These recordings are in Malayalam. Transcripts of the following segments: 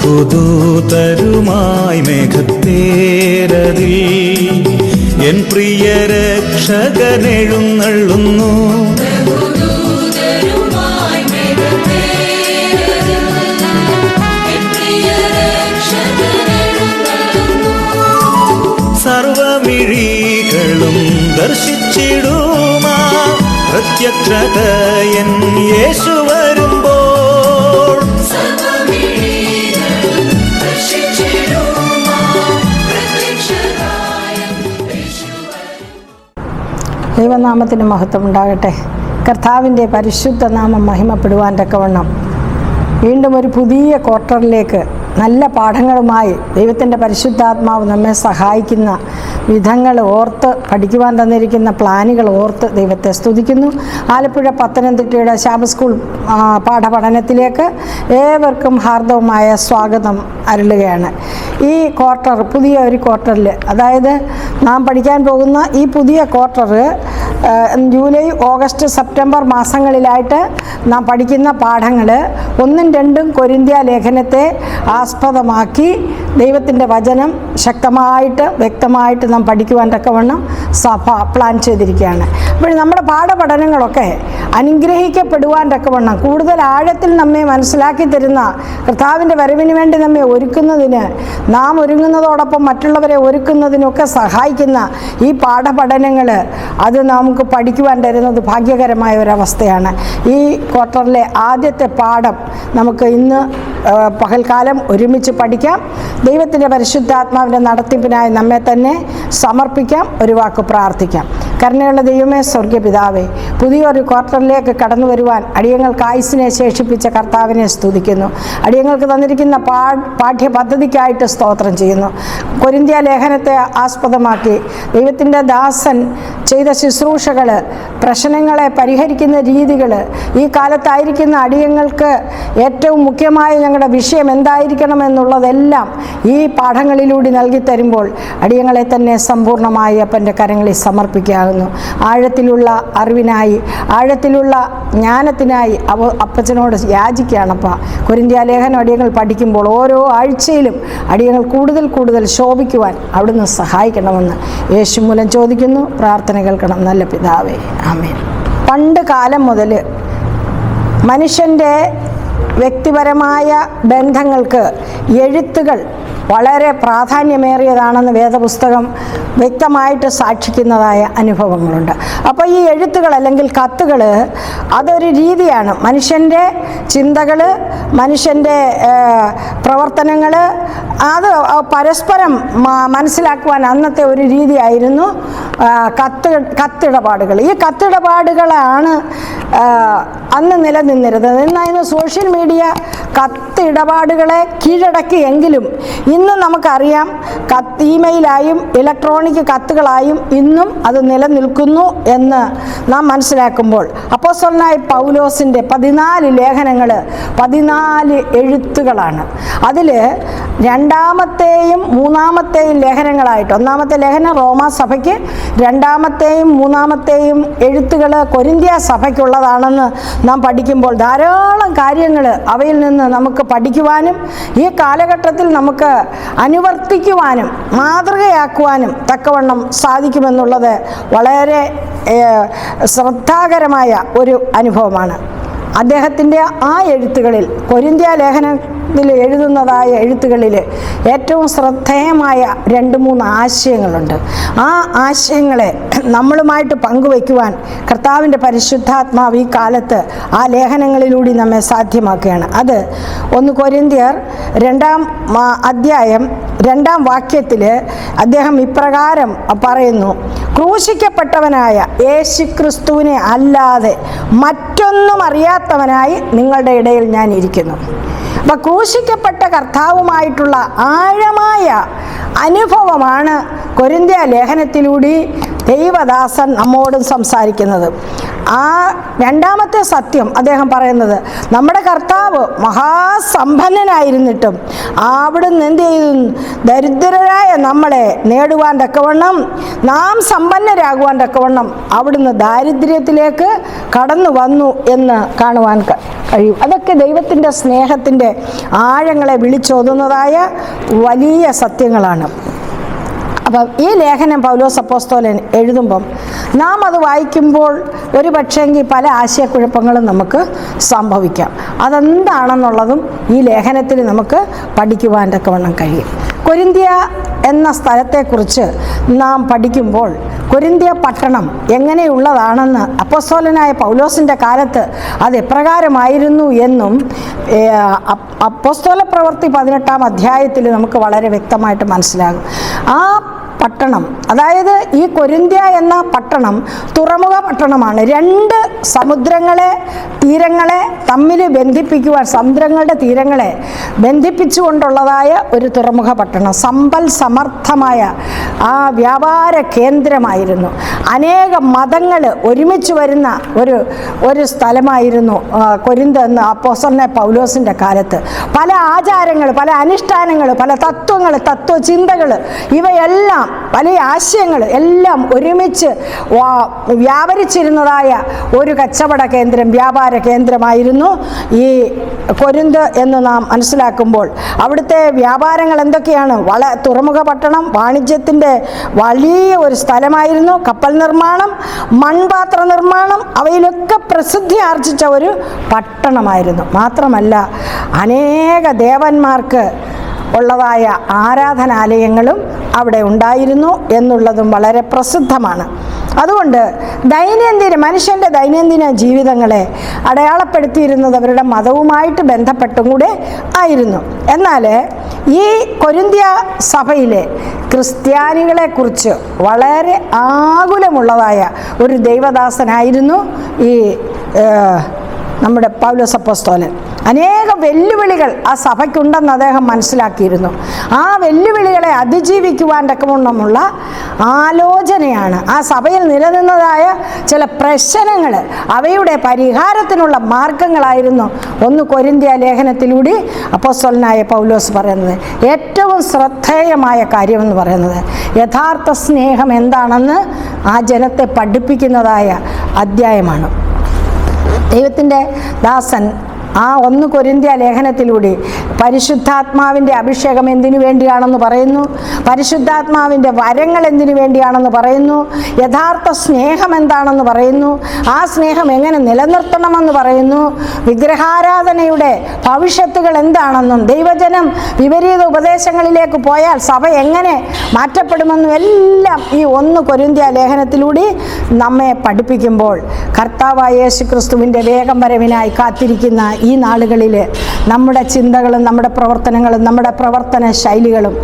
പുതുതരുമായി മേഘത്തേരതിൽ എൻ പ്രിയ രക്ഷകനെഴുന്നള്ളുന്നു. സർവമിഴികളും ദർശിച്ചിടുമാ പ്രത്യക്ഷത എൻ യേശു വരുമ്പോൾ. ദൈവനാമത്തിന് മഹത്വം ഉണ്ടാകട്ടെ. കർത്താവിൻ്റെ പരിശുദ്ധ നാമം മഹിമപ്പെടുവാൻ തക്കവണ്ണം വീണ്ടും ഒരു പുതിയ ക്വാർട്ടറിലേക്ക് നല്ല പാഠങ്ങളുമായി ദൈവത്തിൻ്റെ പരിശുദ്ധാത്മാവ് നമ്മെ സഹായിക്കുന്ന വിധങ്ങൾ ഓർത്ത് പഠിക്കുവാൻ തന്നിരിക്കുന്ന പ്ലാനുകൾ ഓർത്ത് ദൈവത്തെ സ്തുതിക്കുന്നു. ആലപ്പുഴ പത്തനംതിട്ടയുടെ ശാബത്ത് സ്കൂൾ പാഠപഠനത്തിലേക്ക് ഏവർക്കും ഹാർദവമായ സ്വാഗതം അരുളുകയാണ്. ഈ ക്വാർട്ടർ, പുതിയ ഒരു ക്വാർട്ടറിൽ, അതായത് നാം പഠിക്കാൻ പോകുന്ന ഈ പുതിയ ക്വാർട്ടർ ജൂലൈ, ഓഗസ്റ്റ്, സെപ്റ്റംബർ മാസങ്ങളിലായിട്ട് നാം പഠിക്കുന്ന പാഠങ്ങൾ 1ഉം 2ഉം കൊരിന്ത്യ ലേഖനത്തെ ആസ്പദമാക്കി ദൈവത്തിൻ്റെ വചനം ശക്തമായിട്ട് വ്യക്തമായിട്ട് നാം പഠിക്കുവാൻ തക്കവണ്ണം സഭ പ്ലാൻ ചെയ്തിരിക്കുകയാണ്. അപ്പോൾ നമ്മുടെ പാഠപഠനങ്ങളൊക്കെ അനുഗ്രഹിക്കപ്പെടുവാൻ തക്കവണ്ണം കൂടുതൽ ആഴത്തിൽ നമ്മെ മനസ്സിലാക്കി തരുന്ന, കർത്താവിൻ്റെ വരവിന് വേണ്ടി നമ്മെ ഒരുക്കുന്നതിന്, നാം ഒരുങ്ങുന്നതോടൊപ്പം മറ്റുള്ളവരെ ഒരുക്കുന്നതിനൊക്കെ സഹായിക്കുന്ന ഈ പാഠപഠനങ്ങൾ അത് നമുക്ക് പഠിക്കുവാൻ തരുന്നത് ഭാഗ്യകരമായ ഒരവസ്ഥയാണ്. ഈ ക്വാർട്ടറിലെ ആദ്യത്തെ പാഠം നമുക്ക് ഇന്ന് പകൽക്കാലം ഒരുമിച്ച് പഠിക്കാം. ദൈവത്തിൻ്റെ പരിശുദ്ധാത്മാവിൻ്റെ നടത്തിപ്പിനായി നമ്മെ തന്നെ സമർപ്പിക്കാം. ഒരു വാക്ക് പ്രാർത്ഥിക്കാം. കരുണയുള്ള ദൈവമേ, സ്വർഗീയ പിതാവേ, പുതിയൊരു ക്വാർട്ടറിലേക്ക് കടന്നു വരുവാൻ അടിയങ്ങൾക്ക് ആയുസ്സിനെ ശേഷിപ്പിച്ച കർത്താവിനെ സ്തുതിക്കുന്നു. അടിയങ്ങൾക്ക് തന്നിരിക്കുന്ന പാഠ്യപദ്ധതിക്കായിട്ട് സ്തോത്രം ചെയ്യുന്നു. കൊരിന്ത്യ ലേഖനത്തെ ആസ്പദമാക്കി ദൈവത്തിൻ്റെ ദാസൻ ചെയ്ത ശുശ്രൂഷകൾ, പ്രശ്നങ്ങളെ പരിഹരിക്കുന്ന രീതികൾ, ഈ കാലത്തായിരിക്കുന്ന അടിയങ്ങൾക്ക് ഏറ്റവും മുഖ്യമായ ഞങ്ങളുടെ വിഷയം എന്തായിരിക്കണമെന്നുള്ളതെല്ലാം ഈ പാഠങ്ങളിലൂടെ നൽകി തരുമ്പോൾ അടിയങ്ങളെ തന്നെ സമ്പൂർണ്ണമായി അപ്പൻ്റെ കരങ്ങളിൽ സമർപ്പിക്കാകുന്നു. ആഴത്തിലുള്ള അറിവിനായി, ആഴത്തിലുള്ള ജ്ഞാനത്തിനായി അപ്പച്ചനോട് യാചിക്കുകയാണപ്പ. കൊരിന്ത്യ ലേഖനം അടിയങ്ങൾ പഠിക്കുമ്പോൾ ഓരോ ആഴ്ചയിലും അടിയങ്ങൾ കൂടുതൽ ശോഭിക്കുവാൻ അവിടുന്ന് സഹായിക്കണമെന്ന് യേശു മൂലം ചോദിക്കുന്നു. പ്രാർത്ഥന കേൾക്കണം നല്ല പിതാവേ, ആമേൻ. പണ്ട് കാലം മുതൽ മനുഷ്യൻ്റെ വ്യക്തിപരമായ ബന്ധങ്ങൾക്ക് എഴുത്തുകൾ വളരെ പ്രാധാന്യമേറിയതാണെന്ന് വേദപുസ്തകം വ്യക്തമായിട്ട് സാക്ഷിക്കുന്നതായ അനുഭവങ്ങളുണ്ട്. അപ്പോൾ ഈ എഴുത്തുകൾ അല്ലെങ്കിൽ കത്തുകൾ അതൊരു രീതിയാണ്. മനുഷ്യൻ്റെ ചിന്തകൾ, മനുഷ്യൻ്റെ പ്രവർത്തനങ്ങൾ അത് പരസ്പരം മനസ്സിലാക്കുവാൻ അന്നത്തെ ഒരു രീതിയായിരുന്നു കത്തിടപാടുകൾ. ഈ കത്തിടപാടുകളാണ് അന്ന് നിലനിന്നിരുന്നത്. ഇന്ന് സോഷ്യൽ മീഡിയ കത്തിടപാടുകളെ കീഴടക്കിയെങ്കിലും ഇന്ന് നമുക്കറിയാം ഇമെയിലായും ഇലക്ട്രോണിക് കത്തുകളായും ഇന്നും അത് നിലനിൽക്കുന്നു എന്ന് നാം മനസ്സിലാക്കുമ്പോൾ അപ്പോസ്തലനായ പൗലോസിൻ്റെ 14 ലേഖനങ്ങൾ 14 എഴുത്തുകളാണ്. അതിൽ 2ാമത്തെയും 3ാമത്തെയും ലേഖനങ്ങളായിട്ട്, 1ാമത്തെ ലേഖനം റോമാ സഭയ്ക്ക്, 2ാമത്തെയും 3ാമത്തെയും എഴുത്തുകൾ കൊരിന്ത്യ സഭയ്ക്കുള്ളതാണെന്ന് നാം പഠിക്കുമ്പോൾ ധാരാളം കാര്യങ്ങൾ അവയിൽ നിന്ന് നമുക്ക് പഠിക്കുവാനും ഈ കാലഘട്ടത്തിൽ നമുക്ക് അനുവർത്തിക്കുവാനും മാതൃകയാക്കുവാനും തക്കവണ്ണം സാധിക്കുമെന്നുള്ളത് വളരെ ശ്രദ്ധാകരമായ ഒരു അനുഭവമാണ്. അദ്ദേഹത്തിൻ്റെ ആ എഴുത്തുകളിൽ, കൊരിന്ത്യ ലേഖനത്തിൽ എഴുതുന്നതായ എഴുത്തുകളിൽ ഏറ്റവും ശ്രദ്ധേയമായ 2-3 ആശയങ്ങളുണ്ട്. ആ ആശയങ്ങളെ നമ്മളുമായിട്ട് പങ്കുവയ്ക്കുവാൻ കർത്താവിൻ്റെ പരിശുദ്ധാത്മാവ് ഈ കാലത്ത് ആ ലേഖനങ്ങളിലൂടെ നമ്മെ സാധ്യമാക്കുകയാണ്. അത് 1 കൊരിന്ത്യർ 2-ാം അധ്യായം 2-ാം വാക്യത്തിൽ അദ്ദേഹം ഇപ്രകാരം പറയുന്നു: ക്രൂശിക്കപ്പെട്ടവനായ യേശുക്രിസ്തുവിനെ അല്ലാതെ മറ്റൊന്നും അറിയാത്തവനായി നിങ്ങളുടെ ഇടയിൽ ഞാൻ ഇരിക്കുന്നു. അപ്പം ക്രൂശിക്കപ്പെട്ട കർത്താവുമായിട്ടുള്ള ആഴമായ അനുഭവമാണ് കൊരിന്ത്യ ലേഖനത്തിലൂടെ ദൈവദാസൻ നമ്മോടും സംസാരിക്കുന്നത്. ആ 2ാമത്തെ സത്യം അദ്ദേഹം പറയുന്നത്, നമ്മുടെ കർത്താവ് മഹാസമ്പന്നനായിരുന്നിട്ടും അവിടുന്ന് എന്ത് ചെയ്തു? ദരിദ്രരായ നമ്മളെ നേടുവാൻ തക്കവണ്ണം, നാം സമ്പന്നരാകുവാൻ തക്കവണ്ണം അവിടുന്ന് ദാരിദ്ര്യത്തിലേക്ക് കടന്നു വന്നു എന്ന് കാണുവാൻ കഴിയും. അതൊക്കെ ദൈവത്തിൻ്റെ സ്നേഹത്തിൻ്റെ ആഴങ്ങളെ വിളിച്ചോതുന്നതായ വലിയ സത്യങ്ങളാണ്. അപ്പം ഈ ലേഖനം പൗലോസ് അപ്പോസ്തലൻ എഴുതുമ്പം നാം അത് വായിക്കുമ്പോൾ ഒരു പക്ഷേങ്കിൽ പല ആശയക്കുഴപ്പങ്ങളും നമുക്ക് സംഭവിക്കാം. അതെന്താണെന്നുള്ളതും ഈ ലേഖനത്തിൽ നമുക്ക് പഠിക്കുവാൻ തക്കവണ്ണം കഴിയും. കൊരിന്ത്യ എന്ന സ്ഥലത്തെക്കുറിച്ച് നാം പഠിക്കുമ്പോൾ കൊരിന്ത്യ പട്ടണം എങ്ങനെയുള്ളതാണെന്ന് അപ്പോസ്തലനായ പൗലോസിൻ്റെ കാലത്ത് അത് എപ്രകാരമായിരുന്നു എന്നും അപ്പോസ്തല പ്രവൃത്തി 18-ാം അധ്യായത്തിൽ നമുക്ക് വളരെ വ്യക്തമായിട്ട് മനസ്സിലാകും. ആ പട്ടണം, അതായത് ഈ കൊരിന്ത്യ എന്ന പട്ടണം തുറമുഖ പട്ടണമാണ്. രണ്ട് തീരങ്ങളെ തമ്മിൽ ബന്ധിപ്പിക്കുവാൻ, സമുദ്രങ്ങളുടെ തീരങ്ങളെ ബന്ധിപ്പിച്ചുകൊണ്ടുള്ളതായ ഒരു തുറമുഖ പട്ടണം, സമ്പൽ സമർത്ഥമായ ആ വ്യാപാര കേന്ദ്രമായിരുന്നു. അനേക മതങ്ങൾ ഒരുമിച്ച് വരുന്ന ഒരു സ്ഥലമായിരുന്നു കൊരിന്ത് എന്ന അപ്പോസ്തലനായ പൗലോസിൻ്റെ കാലത്ത്. പല ആചാരങ്ങൾ, പല അനുഷ്ഠാനങ്ങൾ, പല തത്വങ്ങൾ, തത്വചിന്തകൾ, ഇവയെല്ലാം പല ആശയങ്ങൾ എല്ലാം ഒരുമിച്ച് വ്യാപരിച്ചിരുന്നതായ ഒരു കച്ചവട കേന്ദ്രം, വ്യാപാര കേന്ദ്രമായിരുന്നു ഈ കൊരിന്ത് എന്ന് നാം മനസ്സിലാക്കുമ്പോൾ അവിടുത്തെ വ്യാപാരങ്ങൾ എന്തൊക്കെയാണ്? തുറമുഖ പട്ടണം വാണിജ്യത്തിൻ്റെ വലിയ ഒരു സ്ഥലമായിരുന്നു. കപ്പൽ നിർമ്മാണം, മൺപാത്ര നിർമ്മാണം, അവയിലൊക്കെ പ്രസിദ്ധി ആർജിച്ച ഒരു പട്ടണമായിരുന്നു. മാത്രമല്ല അനേക ദേവന്മാർക്ക് ഉള്ളതായ ആരാധനാലയങ്ങളും അവിടെ ഉണ്ടായിരുന്നു എന്നുള്ളതും വളരെ പ്രസിദ്ധമാണ്. അതുകൊണ്ട് മനുഷ്യൻ്റെ ദൈനംദിന ജീവിതങ്ങളെ അടയാളപ്പെടുത്തിയിരുന്നത് അവരുടെ മതവുമായിട്ട് ബന്ധപ്പെട്ടും കൂടെ ആയിരുന്നു. എന്നാൽ ഈ കൊരിന്ത്യ സഭയിലെ ക്രിസ്ത്യാനികളെക്കുറിച്ച് വളരെ ആകുലമുള്ളതായ ഒരു ദൈവദാസനായിരുന്നു ഈ നമ്മുടെ പൗലോസ് അപ്പോസ്തലൻ. അനേക വെല്ലുവിളികൾ ആ സഭയ്ക്കുണ്ടെന്ന് അദ്ദേഹം മനസ്സിലാക്കിയിരുന്നു. ആ വെല്ലുവിളികളെ അതിജീവിക്കുവാൻ തക്കവണ്ണമുള്ള ആലോചനയാണ് ആ സഭയിൽ നിലനിന്നതായ ചില പ്രശ്നങ്ങൾ, അവയുടെ പരിഹാരത്തിനുള്ള മാർഗങ്ങളായിരുന്നു ഒന്ന് കൊരിന്ത്യ ലേഖനത്തിലൂടെ അപ്പോസ്തലനായ പൗലോസ് പറയുന്നത്. ഏറ്റവും ശ്രദ്ധേയമായ കാര്യമെന്ന് പറയുന്നത് യഥാർത്ഥ സ്നേഹം എന്താണെന്ന് ആ ജനത്തെ പഠിപ്പിക്കുന്നതായ അധ്യായമാണ്. ദൈവത്തിൻ്റെ ദാസൻ ആ 1 കൊരിന്ത്യ ലേഖനത്തിലൂടെ പരിശുദ്ധാത്മാവിൻ്റെ അഭിഷേകം എന്തിനു വേണ്ടിയാണെന്ന് പറയുന്നു, പരിശുദ്ധാത്മാവിൻ്റെ വരങ്ങൾ എന്തിനു വേണ്ടിയാണെന്ന് പറയുന്നു, യഥാർത്ഥ സ്നേഹം എന്താണെന്ന് പറയുന്നു, ആ സ്നേഹം എങ്ങനെ നിലനിർത്തണമെന്ന് പറയുന്നു, വിഗ്രഹാരാധനയുടെ ഭവിഷ്യത്തുകൾ എന്താണെന്നും ദൈവജനം വിപരീത ഉപദേശങ്ങളിലേക്ക് പോയാൽ സഭ എങ്ങനെ മാറ്റപ്പെടുമെന്നും എല്ലാം ഈ 1 കൊരിന്ത്യ ലേഖനത്തിലൂടെ നമ്മെ പഠിപ്പിക്കുമ്പോൾ കർത്താവായ യേശു ക്രിസ്തുവിൻ്റെ വേഗം വരവിനായി കാത്തിരിക്കുന്ന ഈ നാളുകളിൽ നമ്മുടെ ചിന്തകളും നമ്മുടെ പ്രവർത്തനങ്ങളും നമ്മുടെ പ്രവർത്തന ശൈലികളും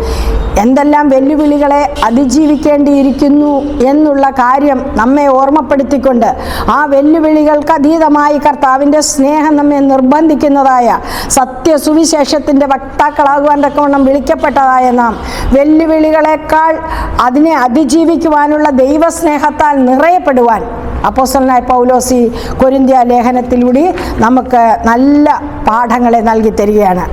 എന്തെല്ലാം വെല്ലുവിളികളെ അതിജീവിക്കേണ്ടിയിരിക്കുന്നു എന്നുള്ള കാര്യം നമ്മെ ഓർമ്മപ്പെടുത്തിക്കൊണ്ട് ആ വെല്ലുവിളികൾക്ക് അതീതമായി കർത്താവിൻ്റെ സ്നേഹം നമ്മെ നിർബന്ധിക്കുന്നതായ സത്യസുവിശേഷത്തിൻ്റെ വക്താക്കളാകുവാൻ തക്കവണ്ണം വിളിക്കപ്പെട്ടതായ നാം വെല്ലുവിളികളെക്കാൾ അതിനെ അതിജീവിക്കുവാനുള്ള ദൈവസ്നേഹത്താൽ നിറയപ്പെടുവാൻ അപ്പോസ്തലനായ പൗലോസ് കൊരിന്ത്യ ലേഖനത്തിലൂടെ നമുക്ക് നല്ല പാഠങ്ങളെ നൽകി തരികയാണ്.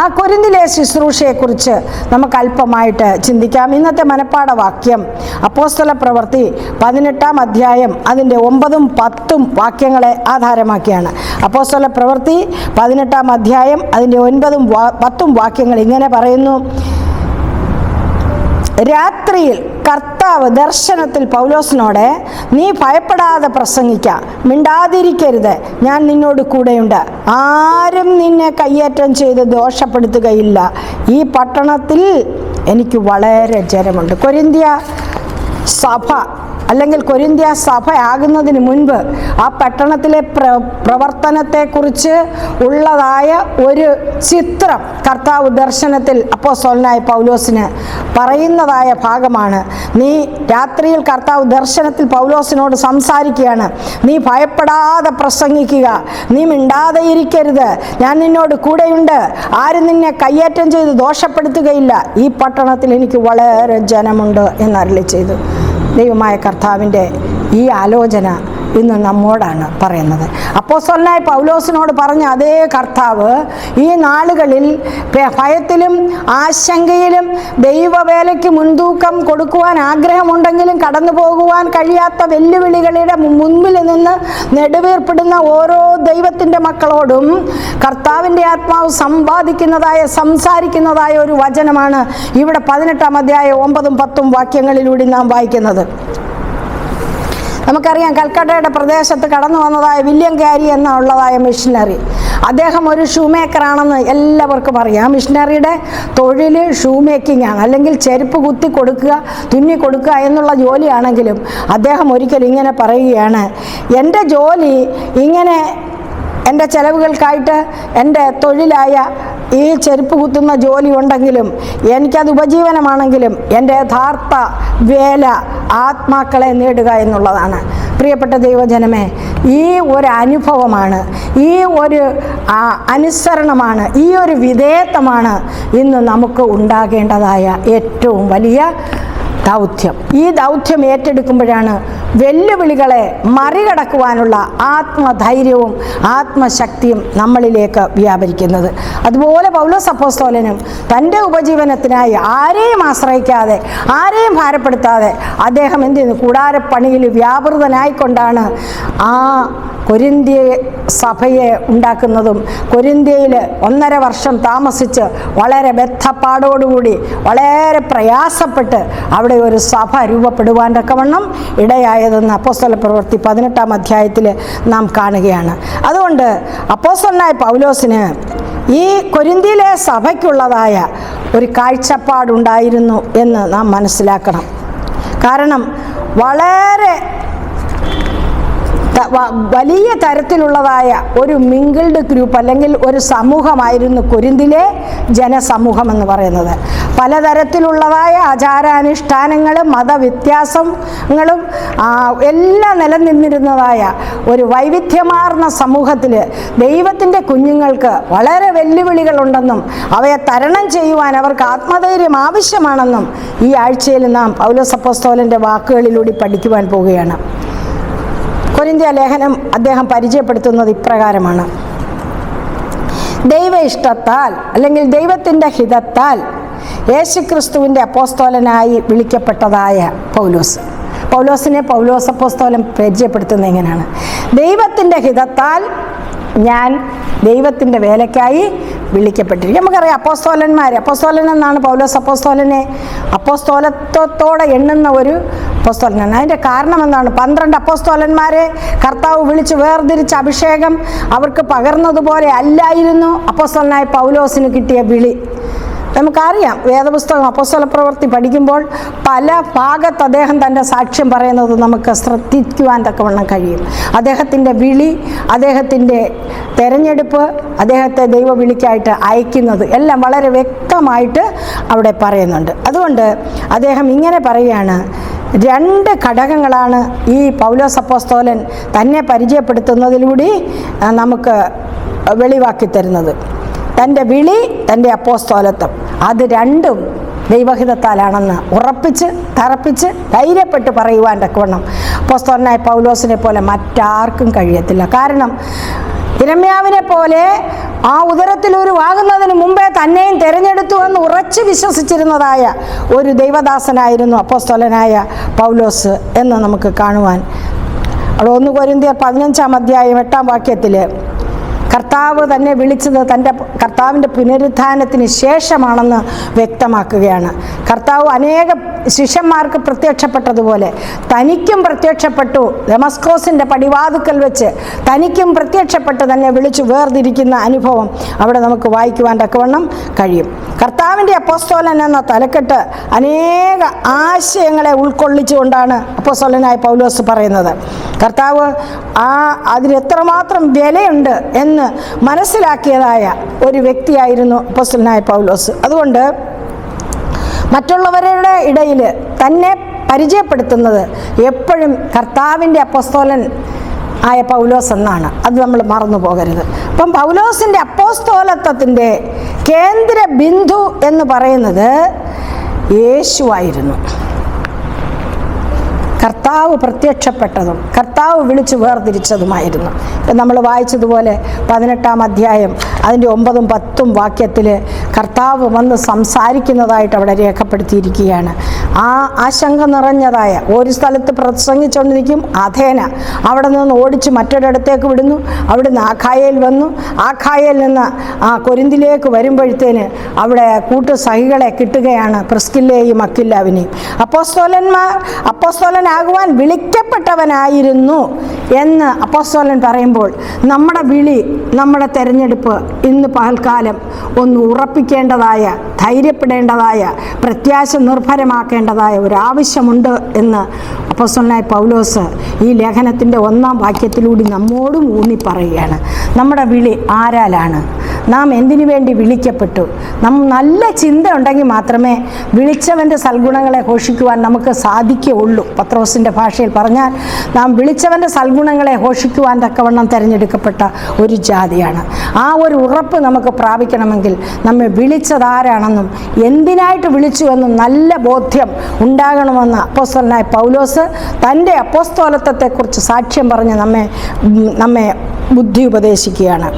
ആ കൊരിന്തിലെ ശുശ്രൂഷയെക്കുറിച്ച് നമുക്ക് അല്പമായിട്ട് ചിന്തിക്കാം. ഇന്നത്തെ മനപ്പാഠ വാക്യം അപ്പോസ്തല പ്രവൃത്തി 18-ാം അധ്യായം അതിൻ്റെ 9-ഉം 10-ഉം വാക്യങ്ങളെ ആധാരമാക്കിയാണ്. അപ്പോസ്തല പ്രവൃത്തി 18-ാം അധ്യായം അതിൻ്റെ 9-ഉം 10-ഉം വാക്യങ്ങൾ ഇങ്ങനെ പറയുന്നു. രാത്രിയിൽ കർത്താവ് ദർശനത്തിൽ പൗലോസിനോട് നീ ഭയപ്പെടാതെ പ്രസംഗിക്ക, മിണ്ടാതിരിക്കരുത്, ഞാൻ നിന്നോട് കൂടെയുണ്ട്, ആരും നിന്നെ കയ്യേറ്റം ചെയ്ത് ദോഷപ്പെടുത്തുകയില്ല, ഈ പട്ടണത്തിൽ എനിക്ക് വളരെ ജനമുണ്ട്. കൊരിന്ത്യ സഭ അല്ലെങ്കിൽ കൊരിന്ത്യ സഭ ആകുന്നതിന് മുൻപ് ആ പട്ടണത്തിലെ പ്രവർത്തനത്തെക്കുറിച്ച് ഉള്ളതായ ഒരു ചിത്രം കർത്താവ് ദർശനത്തിൽ അപ്പോസ്തലനായ പൗലോസിന് പറയുന്നതായ ഭാഗമാണ്. നീ രാത്രിയിൽ കർത്താവ് ദർശനത്തിൽ പൗലോസിനോട് സംസാരിക്കുകയാണ്. നീ ഭയപ്പെടാതെ പ്രസംഗിക്കുക, നീ മിണ്ടാതെ ഇരിക്കരുത്, ഞാൻ നിന്നോട് കൂടെയുണ്ട്, ആരും നിന്നെ കയ്യേറ്റം ചെയ്ത് ദോഷപ്പെടുത്തുകയില്ല, ഈ പട്ടണത്തിൽ എനിക്ക് വളരെ ജനമുണ്ട് എന്നരുളി ചെയ്തു. ദൈവമായ കർത്താവിൻ്റെ ഈ ആലോചന ഇന്ന് നമ്മോടാണ് പറയുന്നത്. അപ്പോസ്തലനായ പൗലോസിനോട് പറഞ്ഞ അതേ കർത്താവ് ഈ നാളുകളിൽ ഭയത്തിലും ആശങ്കയിലും ദൈവവേലയ്ക്ക് മുൻതൂക്കം കൊടുക്കുവാൻ ആഗ്രഹമുണ്ടെങ്കിലും കടന്നു പോകുവാൻ കഴിയാത്ത വെല്ലുവിളികളുടെ മുൻപിൽ നിന്ന് നെടുവീർപ്പിടുന്ന ഓരോ ദൈവത്തിൻ്റെ മക്കളോടും കർത്താവിൻ്റെ ആത്മാവ് സംസാരിക്കുന്നതായ ഒരു വചനമാണ് ഇവിടെ 18-ാം അധ്യായം 9-10 വാക്യങ്ങളിലൂടെ നാം വായിക്കുന്നത്. നമുക്കറിയാം, കൽക്കട്ടയുടെ പ്രദേശത്ത് കടന്നു വന്നതായ വില്യം ക്യാരി എന്നുള്ളതായ മിഷനറി. അദ്ദേഹം ഒരു ഷൂ മേക്കറാണെന്ന് എല്ലാവർക്കും അറിയാം. മിഷനറിയുടെ തൊഴിൽ ഷൂ മേക്കിംഗ് ആണ്, അല്ലെങ്കിൽ ചെരുപ്പ് കുത്തി കൊടുക്കുക, തുന്നി കൊടുക്കുക എന്നുള്ള ജോലിയാണെങ്കിലും അദ്ദേഹം ഒരിക്കൽ ഇങ്ങനെ പറയുകയാണ്, എൻ്റെ ജോലി ഇങ്ങനെ എൻ്റെ ചെലവുകൾക്കായിട്ട് എൻ്റെ തൊഴിലായ ഈ ചെരുപ്പ് കുത്തുന്ന ജോലി ഉണ്ടെങ്കിലും എനിക്കത് ഉപജീവനമാണെങ്കിലും എൻ്റെ യഥാർത്ഥ വേല ആത്മാക്കളെ നേടുക എന്നുള്ളതാണ്. പ്രിയപ്പെട്ട ദൈവജനമേ, ഈ ഒരു അനുഭവമാണ്, ഈ ഒരു അനുസരണമാണ്, ഈ ഒരു വിധേയത്വമാണ് ഇന്ന് നമുക്ക് ഉണ്ടാകേണ്ടതായ ഏറ്റവും വലിയ ദൗത്യം. ഈ ദൗത്യം ഏറ്റെടുക്കുമ്പോഴാണ് വെല്ലുവിളികളെ മറികടക്കുവാനുള്ള ആത്മധൈര്യവും ആത്മശക്തിയും നമ്മളിലേക്ക് വ്യാപരിക്കുന്നത്. അതുപോലെ പൗലോസ് അപ്പോസ്തലനും തൻ്റെ ഉപജീവനത്തിനായി ആരെയും ആശ്രയിക്കാതെ, ആരെയും ഭാരപ്പെടുത്താതെ അദ്ദേഹം കൂടാരപ്പണിയിൽ വ്യാപൃതനായിക്കൊണ്ടാണ് ആ കൊരിന്ത്യ സഭയെ ഉണ്ടാക്കുന്നതും കൊരിന്ത്യയിൽ 1.5 വർഷം താമസിച്ച് വളരെ ബദ്ധപ്പാടോടുകൂടി വളരെ പ്രയാസപ്പെട്ട് അവിടെ ഒരു സഭ രൂപപ്പെടുവാൻ തക്കവണ്ണം ഇടയായതെന്ന് അപ്പോസ്തല പ്രവൃത്തി 18-ാം അധ്യായത്തിൽ നാം കാണുകയാണ്. അതുകൊണ്ട് അപ്പോസ്തലനായ പൗലോസിന് ഈ കൊരിന്ത്യയിലെ സഭയ്ക്കുള്ളതായ ഒരു കാഴ്ചപ്പാടുണ്ടായിരുന്നു എന്ന് നാം മനസ്സിലാക്കണം. കാരണം വളരെ വലിയ തരത്തിലുള്ളതായ ഒരു മിങ്കിൾഡ് ഗ്രൂപ്പ് അല്ലെങ്കിൽ ഒരു സമൂഹമായിരുന്നു കൊരിന്തിലെ ജനസമൂഹം എന്ന് പറയുന്നത്. പലതരത്തിലുള്ളതായ ആചാരാനുഷ്ഠാനങ്ങളും മതവ്യത്യാസങ്ങളും എല്ലാം നിലനിന്നിരുന്നതായ ഒരു വൈവിധ്യമാർന്ന സമൂഹത്തിൽ ദൈവത്തിൻ്റെ കുഞ്ഞുങ്ങൾക്ക് വളരെ വെല്ലുവിളികളുണ്ടെന്നും അവയെ തരണം ചെയ്യുവാൻ അവർക്ക് ആത്മധൈര്യം ആവശ്യമാണെന്നും ഈ ആഴ്ചയിൽ നാം പൗലോസ് അപ്പോസ്തലൻ്റെ വാക്കുകളിലൂടെ പഠിക്കുവാൻ പോവുകയാണ്. കൊരിന്ത്യ ലേഖനം അദ്ദേഹം പരിചയപ്പെടുത്തുന്നത് ഇപ്രകാരമാണ്: ദൈവ ഇഷ്ടത്താൽ അല്ലെങ്കിൽ ദൈവത്തിൻ്റെ ഹിതത്താൽ യേശുക്രിസ്തുവിൻ്റെ അപ്പോസ്തലനായി വിളിക്കപ്പെട്ടതായ പൗലോസിനെ പൗലോസ് അപ്പോസ്തലൻ പരിചയപ്പെടുത്തുന്നത് എങ്ങനെയാണ്? ദൈവത്തിൻ്റെ ഹിതത്താൽ ഞാൻ ദൈവത്തിൻ്റെ വേലയ്ക്കായി വിളിക്കപ്പെട്ടിരിക്കും. നമുക്കറിയാം, അപ്പോസ്തലൻ എന്നാണ് പൗലോസ് അപ്പോസ്തലനെ അപ്പോസ്തലത്വത്തോടെ എണ്ണുന്ന ഒരു അപ്പോസ്തലനാണ്. അതിൻ്റെ കാരണം എന്താണ്? 12 അപ്പോസ്തലന്മാരെ കർത്താവ് വിളിച്ച് വേർതിരിച്ച അഭിഷേകം അവർക്ക് പകർന്നതുപോലെ അല്ലായിരുന്നു അപ്പോസ്തലനായ പൗലോസിന് കിട്ടിയ വിളി. നമുക്കറിയാം, വേദപുസ്തകം അപ്പോസ്തല പ്രവൃത്തി പഠിക്കുമ്പോൾ പല ഭാഗത്ത് അദ്ദേഹം തൻ്റെ സാക്ഷ്യം പറയുന്നത് നമുക്ക് ശ്രദ്ധിക്കുവാൻ തക്കവണ്ണം കഴിയും. അദ്ദേഹത്തിൻ്റെ വിളി, അദ്ദേഹത്തിൻ്റെ തെരഞ്ഞെടുപ്പ്, അദ്ദേഹത്തെ ദൈവവിളിക്കായിട്ട് അയക്കുന്നത് എല്ലാം വളരെ വ്യക്തമായിട്ട് അവിടെ പറയുന്നുണ്ട്. അതുകൊണ്ട് അദ്ദേഹം ഇങ്ങനെ പറയുകയാണ്, 2 ഘടകങ്ങളാണ് ഈ പൗലോസ് അപ്പോസ്തലൻ തന്നെ പരിചയപ്പെടുത്തുന്നതിലൂടെ നമുക്ക് വെളിവാക്കി തരുന്നത്. തൻ്റെ വിളി, തൻ്റെ അപ്പോസ്തലത്വം, അത് രണ്ടും ദൈവഹിതത്താലാണെന്ന് തറപ്പിച്ച് ധൈര്യപ്പെട്ട് പറയുവാൻ തക്കവണ്ണം അപ്പോസ്തലനായ പൗലോസിനെ പോലെ മറ്റാർക്കും കഴിയത്തില്ല. കാരണം യിരെമ്യാവിനെ പോലെ ആ ഉദരത്തിൽ ഉരുവാകുന്നതിന് മുമ്പേ തന്നെയും തിരഞ്ഞെടുത്തു എന്ന് ഉറച്ചു വിശ്വസിച്ചിരുന്നതായ ഒരു ദൈവദാസനായിരുന്നു അപ്പോസ്തലനായ പൗലോസ് എന്ന് നമുക്ക് കാണുവാൻ. അവിടെ 1 കൊരിന്ത്യർ 15-ാം അധ്യായം 8-ാം വാക്യത്തിൽ കർത്താവ് തന്നെ വിളിച്ചത് കർത്താവിൻ്റെ പുനരുത്ഥാനത്തിന് ശേഷമാണെന്ന് വ്യക്തമാക്കുകയാണ്. കർത്താവ് അനേക ശിഷ്യന്മാർക്ക് പ്രത്യക്ഷപ്പെട്ടതുപോലെ തനിക്കും പ്രത്യക്ഷപ്പെട്ടു. ദമസ്കോസിൻ്റെ പടിവാതുക്കൽ വെച്ച് തനിക്കും പ്രത്യക്ഷപ്പെട്ട് തന്നെ വിളിച്ചു വേർതിരിക്കുന്ന അനുഭവം അവിടെ നമുക്ക് വായിക്കുവാൻ തക്കവണ്ണം കഴിയും. കർത്താവിൻ്റെ അപ്പോസ്തലൻ എന്ന തലക്കെട്ട് അനേക ആശയങ്ങളെ ഉൾക്കൊള്ളിച്ചുകൊണ്ടാണ് അപ്പോസ്തലനായ പൗലോസ് പറയുന്നത്. കർത്താവ് അതിന് എത്രമാത്രം വിലയുണ്ട് എന്ന് മനസ്സിലാക്കിയതായ ഒരു വ്യക്തിയായിരുന്നു അപ്പോസ്തലനായ പൗലോസ്. അതുകൊണ്ട് മറ്റുള്ളവരുടെ ഇടയിൽ തന്നെ പരിചയപ്പെടുത്തുന്നത് എപ്പോഴും കർത്താവിൻ്റെ അപ്പോസ്തലൻ ആയ പൗലോസ് എന്നാണ്. അത് നമ്മൾ മറന്നു പോകരുത്. അപ്പം പൗലോസിൻ്റെ അപ്പോസ്തലത്വത്തിൻ്റെ കേന്ദ്ര ബിന്ദു എന്ന് പറയുന്നത് യേശുവായിരുന്നു. കർത്താവ് പ്രത്യക്ഷപ്പെട്ടതും കർത്താവ് വിളിച്ചു വേർതിരിച്ചതുമായിരുന്നു. നമ്മൾ വായിച്ചതുപോലെ 18-ാം അധ്യായം അതിൻ്റെ 9-ഉം 10-ഉം വാക്യത്തിൽ കർത്താവ് വന്ന് സംസാരിക്കുന്നതായിട്ട് അവിടെ രേഖപ്പെടുത്തിയിരിക്കുകയാണ്. ആ ആശങ്ക നിറഞ്ഞതായ ഒരു സ്ഥലത്ത് പ്രസംഗിച്ചുകൊണ്ടിരിക്കും അഥേന, അവിടെ നിന്ന് ഓടിച്ച് മറ്റൊരിടത്തേക്ക് വിടുന്നു, അവിടുന്ന് ആഖായയിൽ വന്നു, ആഖായയിൽ നിന്ന് കൊരിന്തിലേക്ക് വരുമ്പോഴത്തേന് അവിടെ കൂട്ടുസഹികളെ കിട്ടുകയാണ്, പ്രിസ്കില്ലയെയും അക്വിലാവിനെയും. അപ്പോസ്തലനാകുവാൻ വിളിക്കപ്പെട്ടവനായിരുന്നു എന്ന് അപ്പോസ്തലൻ പറയുമ്പോൾ നമ്മുടെ വിളി, നമ്മുടെ തെരഞ്ഞെടുപ്പ് ഇന്ന് പകൽക്കാലം ഒന്ന് ഉറപ്പിക്കേണ്ടതായ, ധൈര്യപ്പെടേണ്ടതായ, പ്രത്യാശ നിർഭരമാക്കേണ്ടതായ ഒരാവശ്യമുണ്ട് എന്ന് അപ്പോസ്തലനായ പൗലോസ് ഈ ലേഖനത്തിൻ്റെ 1-ാം വാക്യത്തിലൂടെ നമ്മോടും ഊന്നി പറയുകയാണ്. നമ്മുടെ വിളി ആരാലാണ്? നാം എന്തിനു വേണ്ടി വിളിക്കപ്പെട്ടു? നല്ല ചിന്ത ഉണ്ടെങ്കിൽ മാത്രമേ വിളിച്ചവൻ്റെ സൽഗുണങ്ങളെ ഘോഷിക്കുവാൻ നമുക്ക് സാധിക്കുകയുള്ളൂ. പത്രോസിൻ്റെ ഭാഷയിൽ പറഞ്ഞാൽ നാം വിളിച്ചവൻ്റെ സൽഗുണങ്ങളെ ഘോഷിക്കുവാൻ തക്കവണ്ണം തിരഞ്ഞെടുക്കപ്പെട്ട ഒരു ജാതിയാണ്. ആ ഒരു ഉറപ്പ് നമുക്ക് പ്രാപിക്കണമെങ്കിൽ നമ്മെ വിളിച്ചതാരാണെന്നും എന്തിനായിട്ട് വിളിച്ചുവെന്നും നല്ല ബോധ്യം ഉണ്ടാകണമെന്ന് അപ്പോസ്തലനായ പൗലോസ് തൻ്റെ അപ്പോസ്തലത്വത്തെക്കുറിച്ച് സാക്ഷ്യം പറഞ്ഞ് നമ്മെ ബുദ്ധി ഉപദേശിക്കുകയാണ്.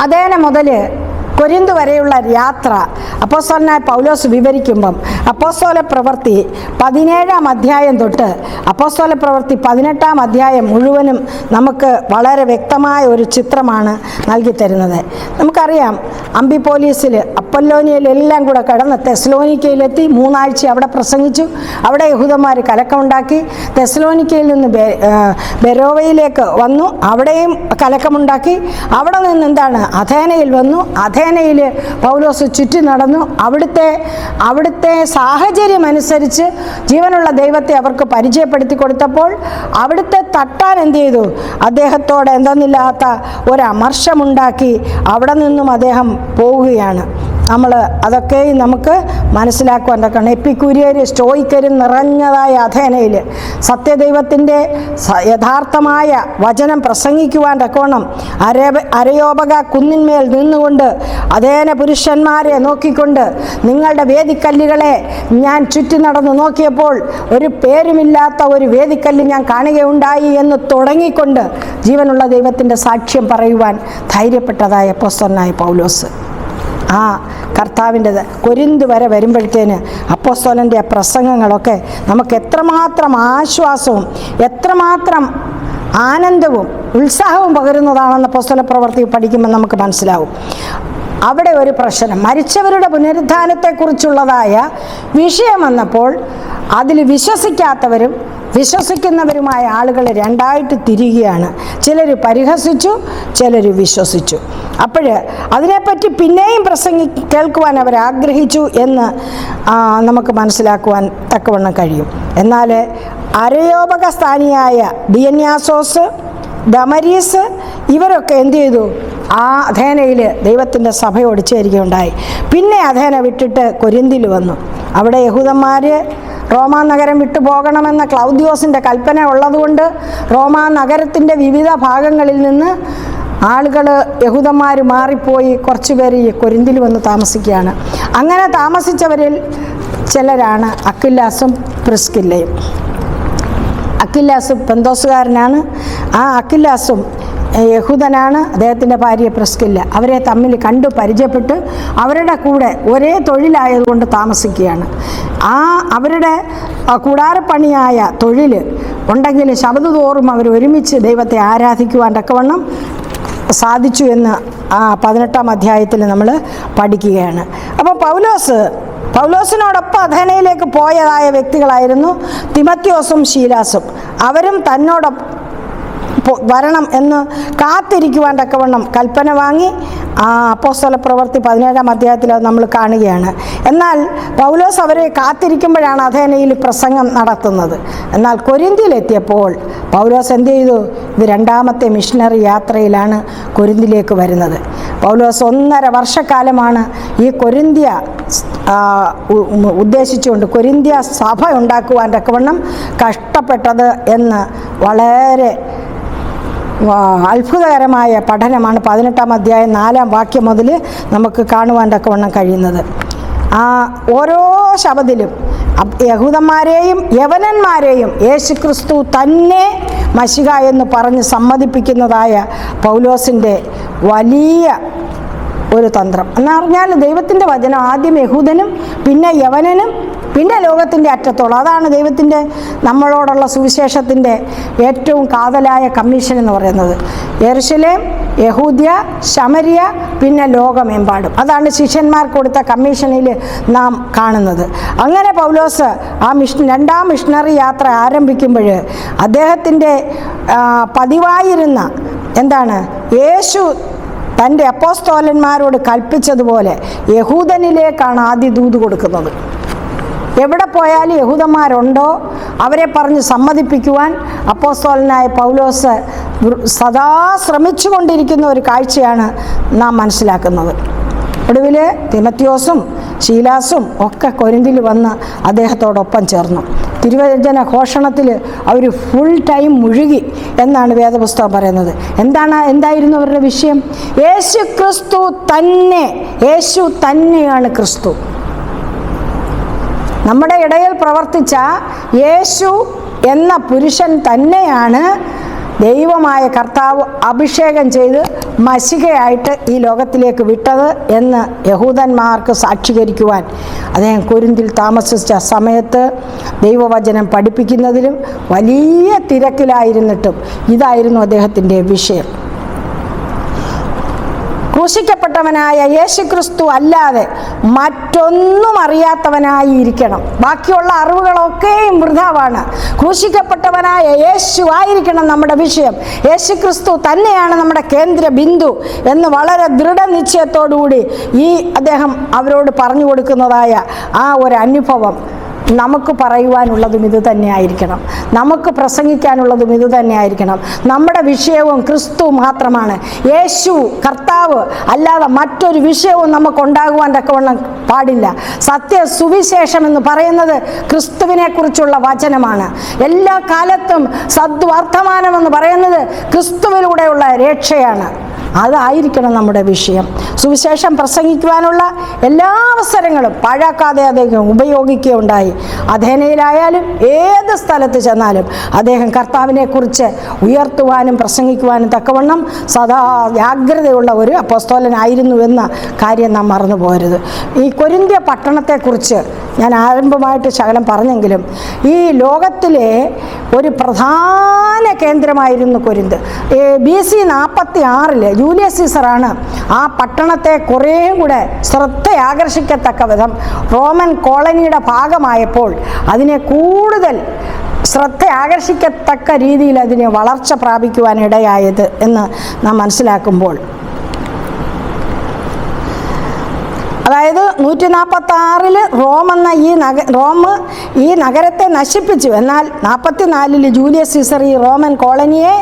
അതേന മുതൽ കൊരിന്ത് വരെയുള്ള യാത്ര അപ്പോസ്തലനായ പൗലോസ് വിവരിക്കുമ്പം അപ്പോസ്തല പ്രവൃത്തി 17-ാം അധ്യായം തൊട്ട് അപ്പോസ്തല പ്രവൃത്തി 18-ാം അധ്യായം മുഴുവനും നമുക്ക് വളരെ വ്യക്തമായ ഒരു ചിത്രമാണ് നൽകി തരുന്നത്. നമുക്കറിയാം, അംബിപോലീസിൽ അപ്പൊല്ലോനിയയിലെല്ലാം കൂടെ കടന്ന് തെസ്സലോനിക്കയിലെത്തി 3 ആഴ്ച അവിടെ പ്രസംഗിച്ചു. അവിടെ യഹൂദന്മാർ കലക്കമുണ്ടാക്കി. തെസ്സലോനിക്കയിൽ നിന്ന് ബെരോവയിലേക്ക് വന്നു, അവിടെയും കലക്കമുണ്ടാക്കി. അവിടെ നിന്ന് എന്താണ്, അഥേനയിൽ വന്നു. അഥേനയിൽ പൗലോസ് ചുറ്റി നടന്നു. അവിടുത്തെ സാഹചര്യം അനുസരിച്ച് ജീവനുള്ള ദൈവത്തെ അവർക്ക് പരിചയപ്പെടുത്തി കൊടുത്തപ്പോൾ അവിടുത്തെ തട്ടാൻ എന്ത് ചെയ്തു? അദ്ദേഹത്തോട് എന്തെന്നില്ലാത്ത ഒരമർഷമുണ്ടാക്കി അവിടെ നിന്നും അദ്ദേഹം പോവുകയാണ്. അതൊക്കെ നമുക്ക് മനസ്സിലാക്കുവാൻ തക്കണം. എപ്പിക്കൂരിയരും സ്റ്റോയിക്കരും നിറഞ്ഞതായ അഥേനയിൽ സത്യദൈവത്തിൻ്റെ യഥാർത്ഥമായ വചനം പ്രസംഗിക്കുവാൻ തക്കവണ്ണം അരയോപക കുന്നിന്മേൽ നിന്നുകൊണ്ട് അഥേന പുരുഷന്മാരെ നോക്കിക്കൊണ്ട് നിങ്ങളുടെ വേദിക്കല്ലുകളെ ഞാൻ ചുറ്റി നടന്നു നോക്കിയപ്പോൾ ഒരു പേരുമില്ലാത്ത ഒരു വേദിക്കല്ല് ഞാൻ കാണുകയുണ്ടായി എന്ന് തുടങ്ങിക്കൊണ്ട് ജീവനുള്ള ദൈവത്തിൻ്റെ സാക്ഷ്യം പറയുവാൻ ധൈര്യപ്പെട്ടതായ അപ്പോസ്തലനായ പൗലോസ് ആ കർത്താവിൻ്റെത് കൊരിന്ത് വരെ വരുമ്പോഴത്തേന് അപ്പോസ്തലൻ്റെ പ്രസംഗങ്ങളൊക്കെ നമുക്ക് എത്രമാത്രം ആശ്വാസവും എത്രമാത്രം ആനന്ദവും ഉത്സാഹവും പകരുന്നതാണെന്ന് അപ്പോസ്തല പ്രവൃത്തി പഠിക്കുമ്പോൾ നമുക്ക് മനസ്സിലാവും. അവിടെ ഒരു പ്രശ്നം, മരിച്ചവരുടെ പുനരുത്ഥാനത്തെക്കുറിച്ചുള്ളതായ വിഷയം വന്നപ്പോൾ അതിൽ വിശ്വസിക്കാത്തവരും വിശ്വസിക്കുന്നവരുമായ ആളുകൾ രണ്ടായിട്ട് തിരിയുകയാണ്. ചിലർ പരിഹസിച്ചു, ചിലർ വിശ്വസിച്ചു. അപ്പോൾ അതിനെപ്പറ്റി പിന്നെയും കേൾക്കുവാൻ അവർ ആഗ്രഹിച്ചു എന്ന് നമുക്ക് മനസ്സിലാക്കുവാൻ തക്കവണ്ണം കഴിയും. എന്നാൽ അരയോപക സ്ഥാനിയായ ദിയന്യാസോസ്, ദമരീസ് ഇവരൊക്കെ എന്ത് ചെയ്തു? ആ അഥേനയിൽ ദൈവത്തിൻ്റെ സഭയോട് ചേരുകയുണ്ടായി. പിന്നെ അഥേന വിട്ടിട്ട് കൊരിന്തിൽ വന്നു. അവിടെ യഹൂദന്മാർ റോമാ നഗരം വിട്ടു പോകണമെന്ന ക്ലൗദിയോസിൻ്റെ കൽപ്പന ഉള്ളതുകൊണ്ട് റോമാ നഗരത്തിൻ്റെ വിവിധ ഭാഗങ്ങളിൽ നിന്ന് ആളുകൾ യഹൂദന്മാർ മാറിപ്പോയി കുറച്ച് പേര് ഈ കൊരിന്തിൽ വന്ന് താമസിക്കുകയാണ്. അങ്ങനെ താമസിച്ചവരിൽ ചിലരാണ് അക്വിലാസും പ്രിസ്കില്ലയും. അക്വിലാസ് പെന്തോസുകാരനാണ്. ആ അക്വിലാസും യഹൂദനാണ്. അദ്ദേഹത്തിൻ്റെ ഭാര്യ പ്രിസ്കില്ല. അവരെ തമ്മിൽ കണ്ടു പരിചയപ്പെട്ട് അവരുടെ കൂടെ ഒരേ തൊഴിലായതുകൊണ്ട് താമസിക്കുകയാണ്. അവരുടെ കൂടാരപ്പണിയായ തൊഴിൽ ഉണ്ടെങ്കിൽ ശബത് തോറും അവർ ഒരുമിച്ച് ദൈവത്തെ ആരാധിക്കുവാൻ തക്കവണ്ണം സാധിച്ചു എന്ന് 18-ാം അധ്യായത്തിൽ നമ്മൾ പഠിക്കുകയാണ്. അപ്പോൾ പൗലോസിനോടൊപ്പം അഥേനയിലേക്ക് പോയതായ വ്യക്തികളായിരുന്നു തിമത്യോസും ശീലാസും. അവരും തന്നോടൊപ്പം വരണം എന്ന് കാത്തിരിക്കുവാൻ തക്കവണ്ണം കൽപ്പന വാങ്ങി അപ്പോസ്തല പ്രവൃത്തി 17-ാം അധ്യായത്തിൽ നമ്മൾ കാണുകയാണ്. എന്നാൽ പൗലോസ് അവരെ കാത്തിരിക്കുമ്പോഴാണ് അഥേനയിൽ പ്രസംഗം നടത്തുന്നത്. എന്നാൽ കൊരിന്തിലെത്തിയപ്പോൾ പൗലോസ് എന്ത് ചെയ്തു? ഇത് 2ാമത്തെ മിഷണറി യാത്രയിലാണ് കൊരിന്തിലേക്ക് വരുന്നത്. പൗലോസ് 1.5 വർഷക്കാലമാണ് ഈ കൊരിന്ത്യ ഉദ്ദേശിച്ചുകൊണ്ട് കൊരിന്ത്യ സഭ ഉണ്ടാക്കുവാൻ തക്കവണ്ണം കഷ്ടപ്പെട്ടത് എന്ന് വളരെ അത്ഭുതകരമായ പഠനമാണ് 18-ാം അധ്യായം 4-ാം വാക്യം മുതൽ നമുക്ക് കാണുവാൻ തക്കവണ്ണം കഴിയുന്നത്. ഓരോ ശബദിലും യഹൂദന്മാരെയും യവനന്മാരെയും യേശുക്രിസ്തു തന്നെ മശിഹ എന്ന് പറഞ്ഞ് സമ്മതിപ്പിക്കുന്നതായ പൗലോസിൻ്റെ വലിയ ഒരു തന്ത്രം എന്ന് പറഞ്ഞാൽ ദൈവത്തിൻ്റെ വചനം ആദ്യം യഹൂദനും പിന്നെ യവനനും പിന്നെ ലോകത്തിൻ്റെ അറ്റത്തോളം. അതാണ് ദൈവത്തിൻ്റെ നമ്മളോടുള്ള സുവിശേഷത്തിൻ്റെ ഏറ്റവും കാതലായ കമ്മീഷൻ എന്ന് പറയുന്നത്. യെരുശലേം, യഹൂദ്യ, ശമരിയ, പിന്നെ ലോകമെമ്പാടും. അതാണ് ശിഷ്യന്മാർക്ക് കൊടുത്ത കമ്മീഷനിൽ നാം കാണുന്നത്. അങ്ങനെ പൗലോസ് ആ രണ്ടാം മിഷണറി യാത്ര ആരംഭിക്കുമ്പോൾ അദ്ദേഹത്തിൻ്റെ പതിവായിരുന്ന എന്താണ്, യേശു തൻ്റെ അപ്പോസ്തോലന്മാരോട് കൽപ്പിച്ചതുപോലെ യഹൂദനിലേക്കാണ് ആദ്യ ദൂത് കൊടുക്കുന്നത്. എവിടെ പോയാലും യഹൂദന്മാരുണ്ടോ അവരെ പറഞ്ഞ് സമ്മതിപ്പിക്കുവാൻ അപ്പോസ്തലനായ പൗലോസ് സദാ ശ്രമിച്ചു കൊണ്ടിരിക്കുന്ന ഒരു കാഴ്ചയാണ് നാം മനസ്സിലാക്കുന്നത്. ഒടുവിൽ തിമത്യോസും ശീലാസും ഒക്കെ കൊരിന്തിൽ വന്ന് അദ്ദേഹത്തോടൊപ്പം ചേർന്നു. തിരുവചന ഘോഷണത്തിൽ അവർ ഫുൾ ടൈം മുഴുകി എന്നാണ് വേദപുസ്തകം പറയുന്നത്. എന്തായിരുന്നു അവരുടെ വിഷയം? യേശു ക്രിസ്തു തന്നെ, യേശു തന്നെയാണ് ക്രിസ്തു. നമ്മുടെ ഇടയിൽ പ്രവർത്തിച്ച യേശു എന്ന പുരുഷൻ തന്നെയാണ് ദൈവമായ കർത്താവ് അഭിഷേകം ചെയ്ത് മശിഹയായിട്ട് ഈ ലോകത്തിലേക്ക് വിട്ടത് എന്ന് യഹൂദന്മാർക്ക് സാക്ഷീകരിക്കുവാൻ അദ്ദേഹം കൊരിന്തിൽ താമസിച്ച സമയത്ത് ദൈവവചനം പഠിപ്പിക്കുന്നതിലും വലിയ തിരക്കിലായിരുന്നിട്ടും ഇതായിരുന്നു അദ്ദേഹത്തിൻ്റെ വിഷയം. ക്രൂശിക്കപ്പെട്ടവനായ യേശുക്രിസ്തു അല്ലാതെ മറ്റൊന്നും അറിയാത്തവനായി ഇരിക്കണം. ബാക്കിയുള്ള അറിവുകളൊക്കെയും വൃഥാവാണ്. ക്രൂശിക്കപ്പെട്ടവനായ യേശു ആയിരിക്കണം നമ്മുടെ വിഷയം. യേശുക്രിസ്തു തന്നെയാണ് നമ്മുടെ കേന്ദ്ര ബിന്ദു എന്ന് വളരെ ദൃഢനിശ്ചയത്തോടുകൂടി ഈ അദ്ദേഹം അവരോട് പറഞ്ഞു കൊടുക്കുന്നതായ ആ ഒരു അനുഭവം നമുക്ക് പറയുവാനുള്ളതും ഇത് തന്നെയായിരിക്കണം, നമുക്ക് പ്രസംഗിക്കാനുള്ളതും ഇത് തന്നെയായിരിക്കണം. നമ്മുടെ വിഷയവും ക്രിസ്തു മാത്രമാണ്, യേശു കർത്താവ് അല്ലാതെ മറ്റൊരു വിഷയവും നമുക്കുണ്ടാകുവാൻ തക്കവണ്ണം പാടില്ല. സത്യ സുവിശേഷം എന്ന് പറയുന്നത് ക്രിസ്തുവിനെ കുറിച്ചുള്ള വചനമാണ്. എല്ലാ കാലത്തും സദ്വർത്തമാനം എന്ന് പറയുന്നത് ക്രിസ്തുവിലൂടെയുള്ള രക്ഷയാണ്. അതായിരിക്കണം നമ്മുടെ വിഷയം. സുവിശേഷം പ്രസംഗിക്കുവാനുള്ള എല്ലാ അവസരങ്ങളും പാഴാക്കാതെ അദ്ദേഹം ഉപയോഗിക്കുകയുണ്ടായി. അഥേനയിലായാലും ഏത് സ്ഥലത്ത് ചെന്നാലും അദ്ദേഹം കർത്താവിനെക്കുറിച്ച് ഉയർത്തുവാനും പ്രസംഗിക്കുവാനും തക്കവണ്ണം സദാ ജാഗ്രതയുള്ള ഒരു അപ്പോസ്തലനായിരുന്നു എന്ന കാര്യം നാം മറന്നു പോകരുത്. ഈ കൊരിന്ത്യ പട്ടണത്തെക്കുറിച്ച് ഞാൻ ആരംഭമായിട്ട് ശകലം പറഞ്ഞെങ്കിലും ഈ ലോകത്തിലെ ഒരു പ്രധാന കേന്ദ്രമായിരുന്നു കൊരിന്ത്. BC 46 ജൂലിയസ് സീസറാണ് ആ പട്ടണത്തെ കുറേയും കൂടെ ശ്രദ്ധ ആകർഷിക്കത്തക്ക വിധം റോമൻ കോളനിയുടെ ഭാഗമായപ്പോൾ അതിനെ കൂടുതൽ ശ്രദ്ധ ആകർഷിക്കത്തക്ക രീതിയിൽ അതിനെ വളർച്ച പ്രാപിക്കുവാനിടയായത് എന്ന് നാം മനസ്സിലാക്കുമ്പോൾ, അതായത് 146 റോം ഈ നഗരത്തെ നശിപ്പിച്ചു. എന്നാൽ 44 ജൂലിയസ് സീസർ ഈ റോമൻ കോളനിയെ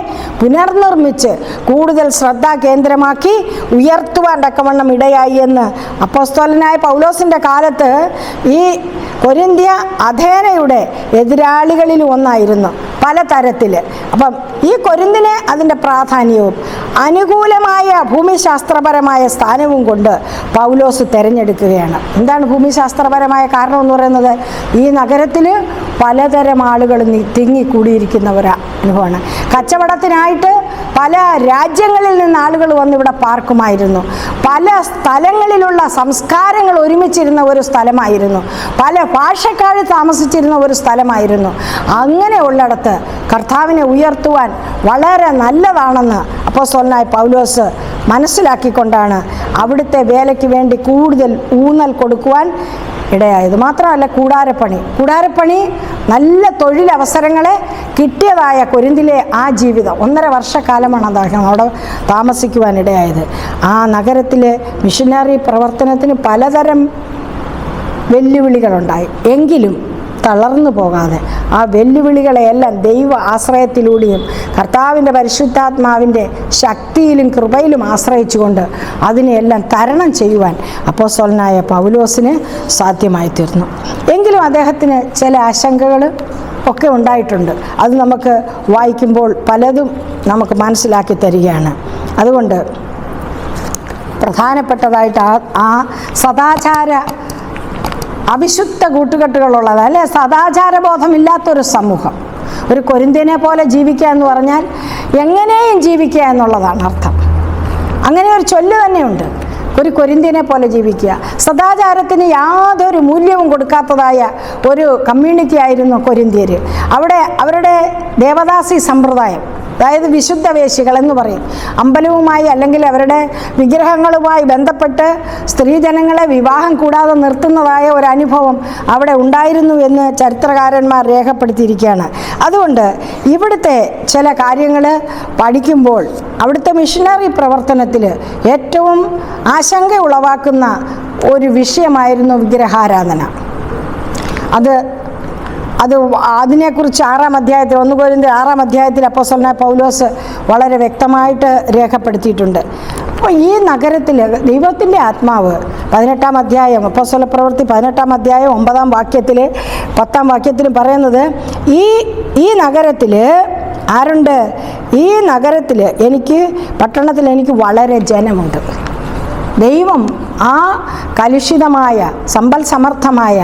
പുനർനിർമ്മിച്ച് കൂടുതൽ ശ്രദ്ധാകേന്ദ്രമാക്കി ഉയർത്തുവാൻ തക്കവണ്ണം ഇടയായി എന്ന് അപ്പോസ്തലനായ പൗലോസിൻ്റെ കാലത്ത് ഈ കൊരിന്ത്യ അഥേനയുടെ എതിരാളികളിൽ ഒന്നായിരുന്നു പലതരത്തിൽ. അപ്പം ഈ കൊരിന്തിനെ അതിൻ്റെ പ്രാധാന്യവും അനുകൂലമായ ഭൂമിശാസ്ത്രപരമായ സ്ഥാനവും കൊണ്ട് പൗലോസ് തിരഞ്ഞെടുക്കുകയാണ്. എന്താണ് ഭൂമിശാസ്ത്രപരമായ കാരണം എന്ന് പറയുന്നത്? ഈ നഗരത്തിൽ പലതരം ആളുകൾ തിങ്ങിക്കൂടിയിരിക്കുന്ന ഒരു അനുഭവമാണ്. കച്ചവടത്തിനായിട്ട് പല രാജ്യങ്ങളിൽ നിന്ന് ആളുകൾ വന്നിവിടെ പാർക്കുമായിരുന്നു. പല സ്ഥലങ്ങളിലുള്ള സംസ്കാരങ്ങൾ ഒരുമിച്ചിരുന്ന ഒരു സ്ഥലമായിരുന്നു. പല ഭാഷക്കാർ താമസിച്ചിരുന്ന ഒരു സ്ഥലമായിരുന്നു. അങ്ങനെയുള്ളിടത്ത് കർത്താവിനെ ഉയർത്തുവാൻ വളരെ നല്ലതാണെന്ന് അപ്പോസ്തലനായ പൗലോസ് മനസ്സിലാക്കിക്കൊണ്ടാണ് അവിടുത്തെ വേലയ്ക്ക് വേണ്ടി കൂടുതൽ ഊന്നൽ കൊടുക്കുവാൻ ഇടയായത്. മാത്രമല്ല കൂടാരപ്പണി നല്ല തൊഴിലവസരങ്ങളെ കിട്ടിയതായ കൊരിന്തിലെ ആ ജീവിതം 1.5 വർഷക്കാലമാണ് അദ്ദേഹം അവിടെ താമസിക്കുവാനിടയായത്. ആ നഗരത്തിലെ മിഷനറി പ്രവർത്തനത്തിന് പലതരം വെല്ലുവിളികളുണ്ടായി. എങ്കിലും തളർന്നു പോകാതെ ആ വെല്ലുവിളികളെയെല്ലാം ദൈവ ആശ്രയത്തിലൂടെയും കർത്താവിൻ്റെ പരിശുദ്ധാത്മാവിൻ്റെ ശക്തിയിലും കൃപയിലും ആശ്രയിച്ചുകൊണ്ട് അതിനെയെല്ലാം തരണം ചെയ്യുവാൻ അപ്പോസ്തലനായ പൗലോസിന് സാധ്യമായി തീർന്നു. എങ്കിലും അദ്ദേഹത്തിന് ചില ആശങ്കകൾ ഒക്കെ ഉണ്ടായിട്ടുണ്ട്. അത് നമുക്ക് വായിക്കുമ്പോൾ പലതും നമുക്ക് മനസ്സിലാക്കി തരികയാണ്. അതുകൊണ്ട് പ്രധാനപ്പെട്ടതായിട്ട് ആ സദാചാര അവിശുദ്ധ കൂട്ടുകെട്ടുകളുള്ളത്, അല്ലെ, സദാചാരബോധമില്ലാത്തൊരു സമൂഹം. ഒരു കൊരിന്ത്യനെ പോലെ ജീവിക്കുക എന്ന് പറഞ്ഞാൽ എങ്ങനെയും ജീവിക്കുക എന്നുള്ളതാണ് അർത്ഥം. അങ്ങനെ ഒരു ചൊല്ല് തന്നെയുണ്ട്, ഒരു കൊരിന്ത്യനെ പോലെ ജീവിക്കുക. സദാചാരത്തിന് യാതൊരു മൂല്യവും കൊടുക്കാത്തതായ ഒരു കമ്മ്യൂണിറ്റി ആയിരുന്നു കൊരിന്ത്യർ. അവിടെ അവരുടെ ദേവദാസി സമ്പ്രദായം, അതായത് വിശുദ്ധ വേശികൾ എന്ന് പറയും, അമ്പലവുമായി അല്ലെങ്കിൽ അവരുടെ വിഗ്രഹങ്ങളുമായി ബന്ധപ്പെട്ട് സ്ത്രീജനങ്ങളെ വിവാഹം കൂടാതെ നിർത്തുന്നതായ ഒരു അനുഭവം അവിടെ ഉണ്ടായിരുന്നു എന്ന് ചരിത്രകാരന്മാർ രേഖപ്പെടുത്തിയിരിക്കുകയാണ്. അതുകൊണ്ട് ഇവിടുത്തെ ചില കാര്യങ്ങൾ പഠിക്കുമ്പോൾ അവിടുത്തെ മിഷനറി പ്രവർത്തനത്തിൽ ഏറ്റവും ആശങ്ക ഉളവാക്കുന്ന ഒരു വിഷയമായിരുന്നു വിഗ്രഹാരാധന. അതിനെക്കുറിച്ച് 6-ാം അധ്യായത്തിൽ 1 കൊരിന്ത്യർ 6-ാം അധ്യായത്തിൽ അപ്പോസ്തലനായ പൗലോസ് വളരെ വ്യക്തമായിട്ട് രേഖപ്പെടുത്തിയിട്ടുണ്ട്. അപ്പോൾ ഈ നഗരത്തിൽ ദൈവത്തിൻ്റെ ആത്മാവ് 18-ാം അധ്യായം അപ്പോസ്തല പ്രവൃത്തി 18-ാം അധ്യായം 9-ാം വാക്യത്തിൽ 10-ാം വാക്യത്തിലും പറയുന്നത്, ഈ നഗരത്തിൽ ആരുണ്ട്? ഈ നഗരത്തിൽ പട്ടണത്തിൽ എനിക്ക് വളരെ ജനമുണ്ട്. ദൈവം ആ കലുഷിതമായ സമ്പൽ സമർത്ഥമായ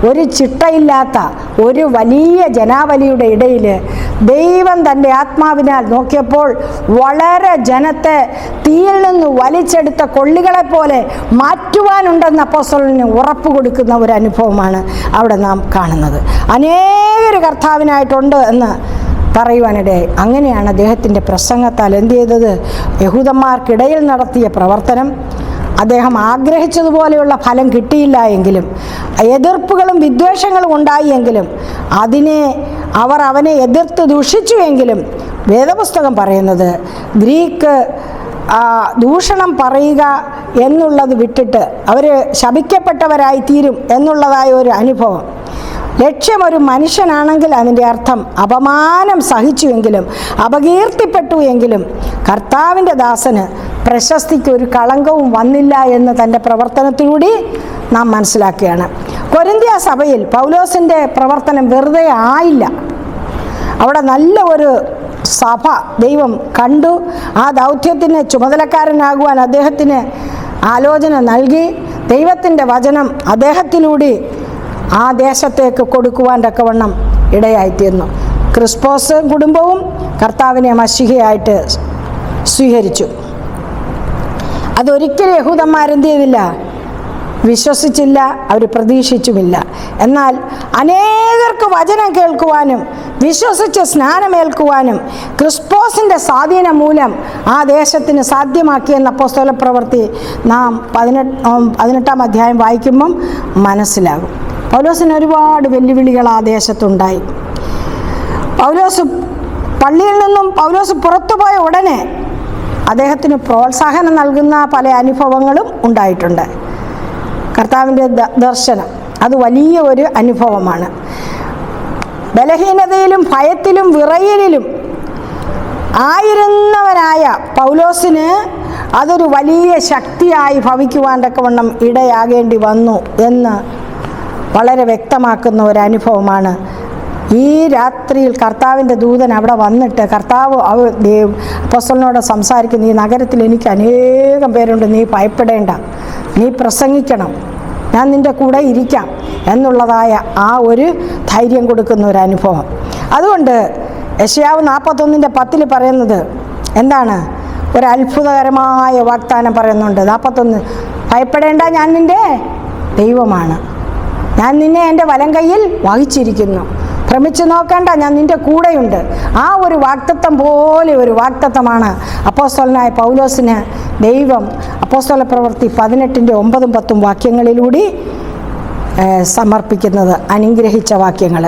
ഒരു ചിട്ടയില്ലാത്ത ഒരു വലിയ ജനാവലിയുടെ ഇടയിൽ ദൈവം തൻ്റെ ആത്മാവിനാൽ നോക്കിയപ്പോൾ വളരെ ജനത്തെ തീയിൽ നിന്ന് വലിച്ചെടുത്ത കൊള്ളികളെപ്പോലെ മാറ്റുവാനുണ്ടെന്ന് അപ്പോസ്തലന് ഉറപ്പ് കൊടുക്കുന്ന ഒരു അനുഭവമാണ് അവിടെ നാം കാണുന്നത്. അനേകർ കർത്താവിനായിട്ടുണ്ട് എന്ന് പറയുവാനിടയായി. അങ്ങനെയാണ് അദ്ദേഹത്തിൻ്റെ പ്രസംഗത്താൽ എന്ത് ചെയ്തത്? യഹൂദന്മാർക്കിടയിൽ നടത്തിയ പ്രവർത്തനം അദ്ദേഹം ആഗ്രഹിച്ചതുപോലെയുള്ള ഫലം കിട്ടിയില്ല എങ്കിലും, എതിർപ്പുകളും വിദ്വേഷങ്ങളും ഉണ്ടായി എങ്കിലും, അവർ അവനെ എതിർത്ത് ദൂഷിച്ചുവെങ്കിലും, വേദപുസ്തകം പറയുന്നത് ഗ്രീക്ക് ദൂഷണം പറയുക എന്നുള്ളത് വിട്ടിട്ട് അവർ ശപിക്കപ്പെട്ടവരായി തീരും എന്നുള്ളതായ ഒരു അനുഭവം. ലക്ഷ്യം ഒരു മനുഷ്യനാണെങ്കിൽ അതിൻ്റെ അർത്ഥം അപമാനം സഹിച്ചുവെങ്കിലും അപകീർത്തിപ്പെട്ടു എങ്കിലും കർത്താവിൻ്റെ ദാസന് പ്രശസ്തിക്ക് ഒരു കളങ്കവും വന്നില്ല എന്ന് തൻ്റെ പ്രവർത്തനത്തിലൂടെ നാം മനസ്സിലാക്കുകയാണ്. കൊരിന്ത്യ സഭയിൽ പൗലോസിൻ്റെ പ്രവർത്തനം വെറുതെ ആയില്ല. അവിടെ നല്ല ഒരു സഭ ദൈവം കണ്ടു. ആ ദൗത്യത്തിന് ചുമതലക്കാരനാകുവാൻ അദ്ദേഹത്തിന് ആലോചന നൽകി. ദൈവത്തിൻ്റെ വചനം അദ്ദേഹത്തിലൂടെ ആ ദേശത്തേക്ക് കൊടുക്കുവാൻ തക്കവണ്ണം ഇടയായിത്തീർന്നു. ക്രിസ്പോസ് കുടുംബവും കർത്താവിനെ മശിഹയായിട്ട് സ്വീകരിച്ചു. അതൊരിക്കലും യഹൂദന്മാരെന്ത് ചെയ്തില്ല? വിശ്വസിച്ചില്ല, അവർ പ്രതീക്ഷിച്ചുമില്ല. എന്നാൽ അനേകർക്ക് വചനം കേൾക്കുവാനും വിശ്വസിച്ച് സ്നാനമേൽക്കുവാനും ക്രിസ്പോസിൻ്റെ സ്വാധീനം മൂലം ആ ദേശത്തിന് സാധ്യമാക്കിയെന്ന അപ്പോസ്തല പ്രവൃത്തി നാം 18-ാം അധ്യായം വായിക്കുമ്പം മനസ്സിലാകും. പൗലോസിന് ഒരുപാട് വെല്ലുവിളികൾ ആ ദേശത്തുണ്ടായി. പള്ളിയിൽ നിന്നും പൗലോസ് പുറത്തുപോയ ഉടനെ അദ്ദേഹത്തിന് പ്രോത്സാഹനം നൽകുന്ന പല അനുഭവങ്ങളും ഉണ്ടായിട്ടുണ്ട്. കർത്താവിൻ്റെ ദർശനം അത് വലിയ ഒരു അനുഭവമാണ്. ബലഹീനതയിലും ഭയത്തിലും വിറയലിലും ആയിരുന്നവനായ പൗലോസിന് അതൊരു വലിയ ശക്തിയായി ഭവിക്കുവാൻ തക്കവണ്ണം ഇടയാകേണ്ടി വന്നു എന്ന് വളരെ വ്യക്തമാക്കുന്ന ഒരു അനുഭവമാണ്. ഈ രാത്രിയിൽ കർത്താവിൻ്റെ ദൂതൻ അവിടെ വന്നിട്ട് കർത്താവ് അപ്പോസ്തലനോട് സംസാരിക്കുന്നു. ഈ നഗരത്തിൽ എനിക്ക് അനേകം പേരുണ്ട്, നീ ഭയപ്പെടേണ്ട, നീ പ്രസംഗിക്കണം, ഞാൻ നിൻ്റെ കൂടെ ഇരിക്കാം എന്നുള്ളതായ ആ ഒരു ധൈര്യം കൊടുക്കുന്ന ഒരു അനുഭവം. അതുകൊണ്ട് യെശയ്യാവ് 41:10 പറയുന്നത് എന്താണ്? ഒരു അത്ഭുതകരമായ വാഗ്ദാനം പറയുന്നുണ്ട്. 41, ഭയപ്പെടേണ്ട, ഞാൻ നിൻ്റെ ദൈവമാണ്, ഞാൻ നിന്നെ എൻ്റെ വലം കയ്യിൽ വഹിച്ചിരിക്കുന്നു, ഭ്രമിച്ചു നോക്കേണ്ട, ഞാൻ നിൻ്റെ കൂടെയുണ്ട്. ആ ഒരു വാഗ്ദത്തം പോലെ ഒരു വാഗ്ദത്തമാണ് അപ്പോസ്തലനായ പൗലോസിന് ദൈവം അപ്പോസ്തല പ്രവൃത്തി 18-9-10 വാക്യങ്ങളിലൂടെ സമർപ്പിക്കുന്നത്, അനുഗ്രഹിച്ച വാക്യങ്ങൾ.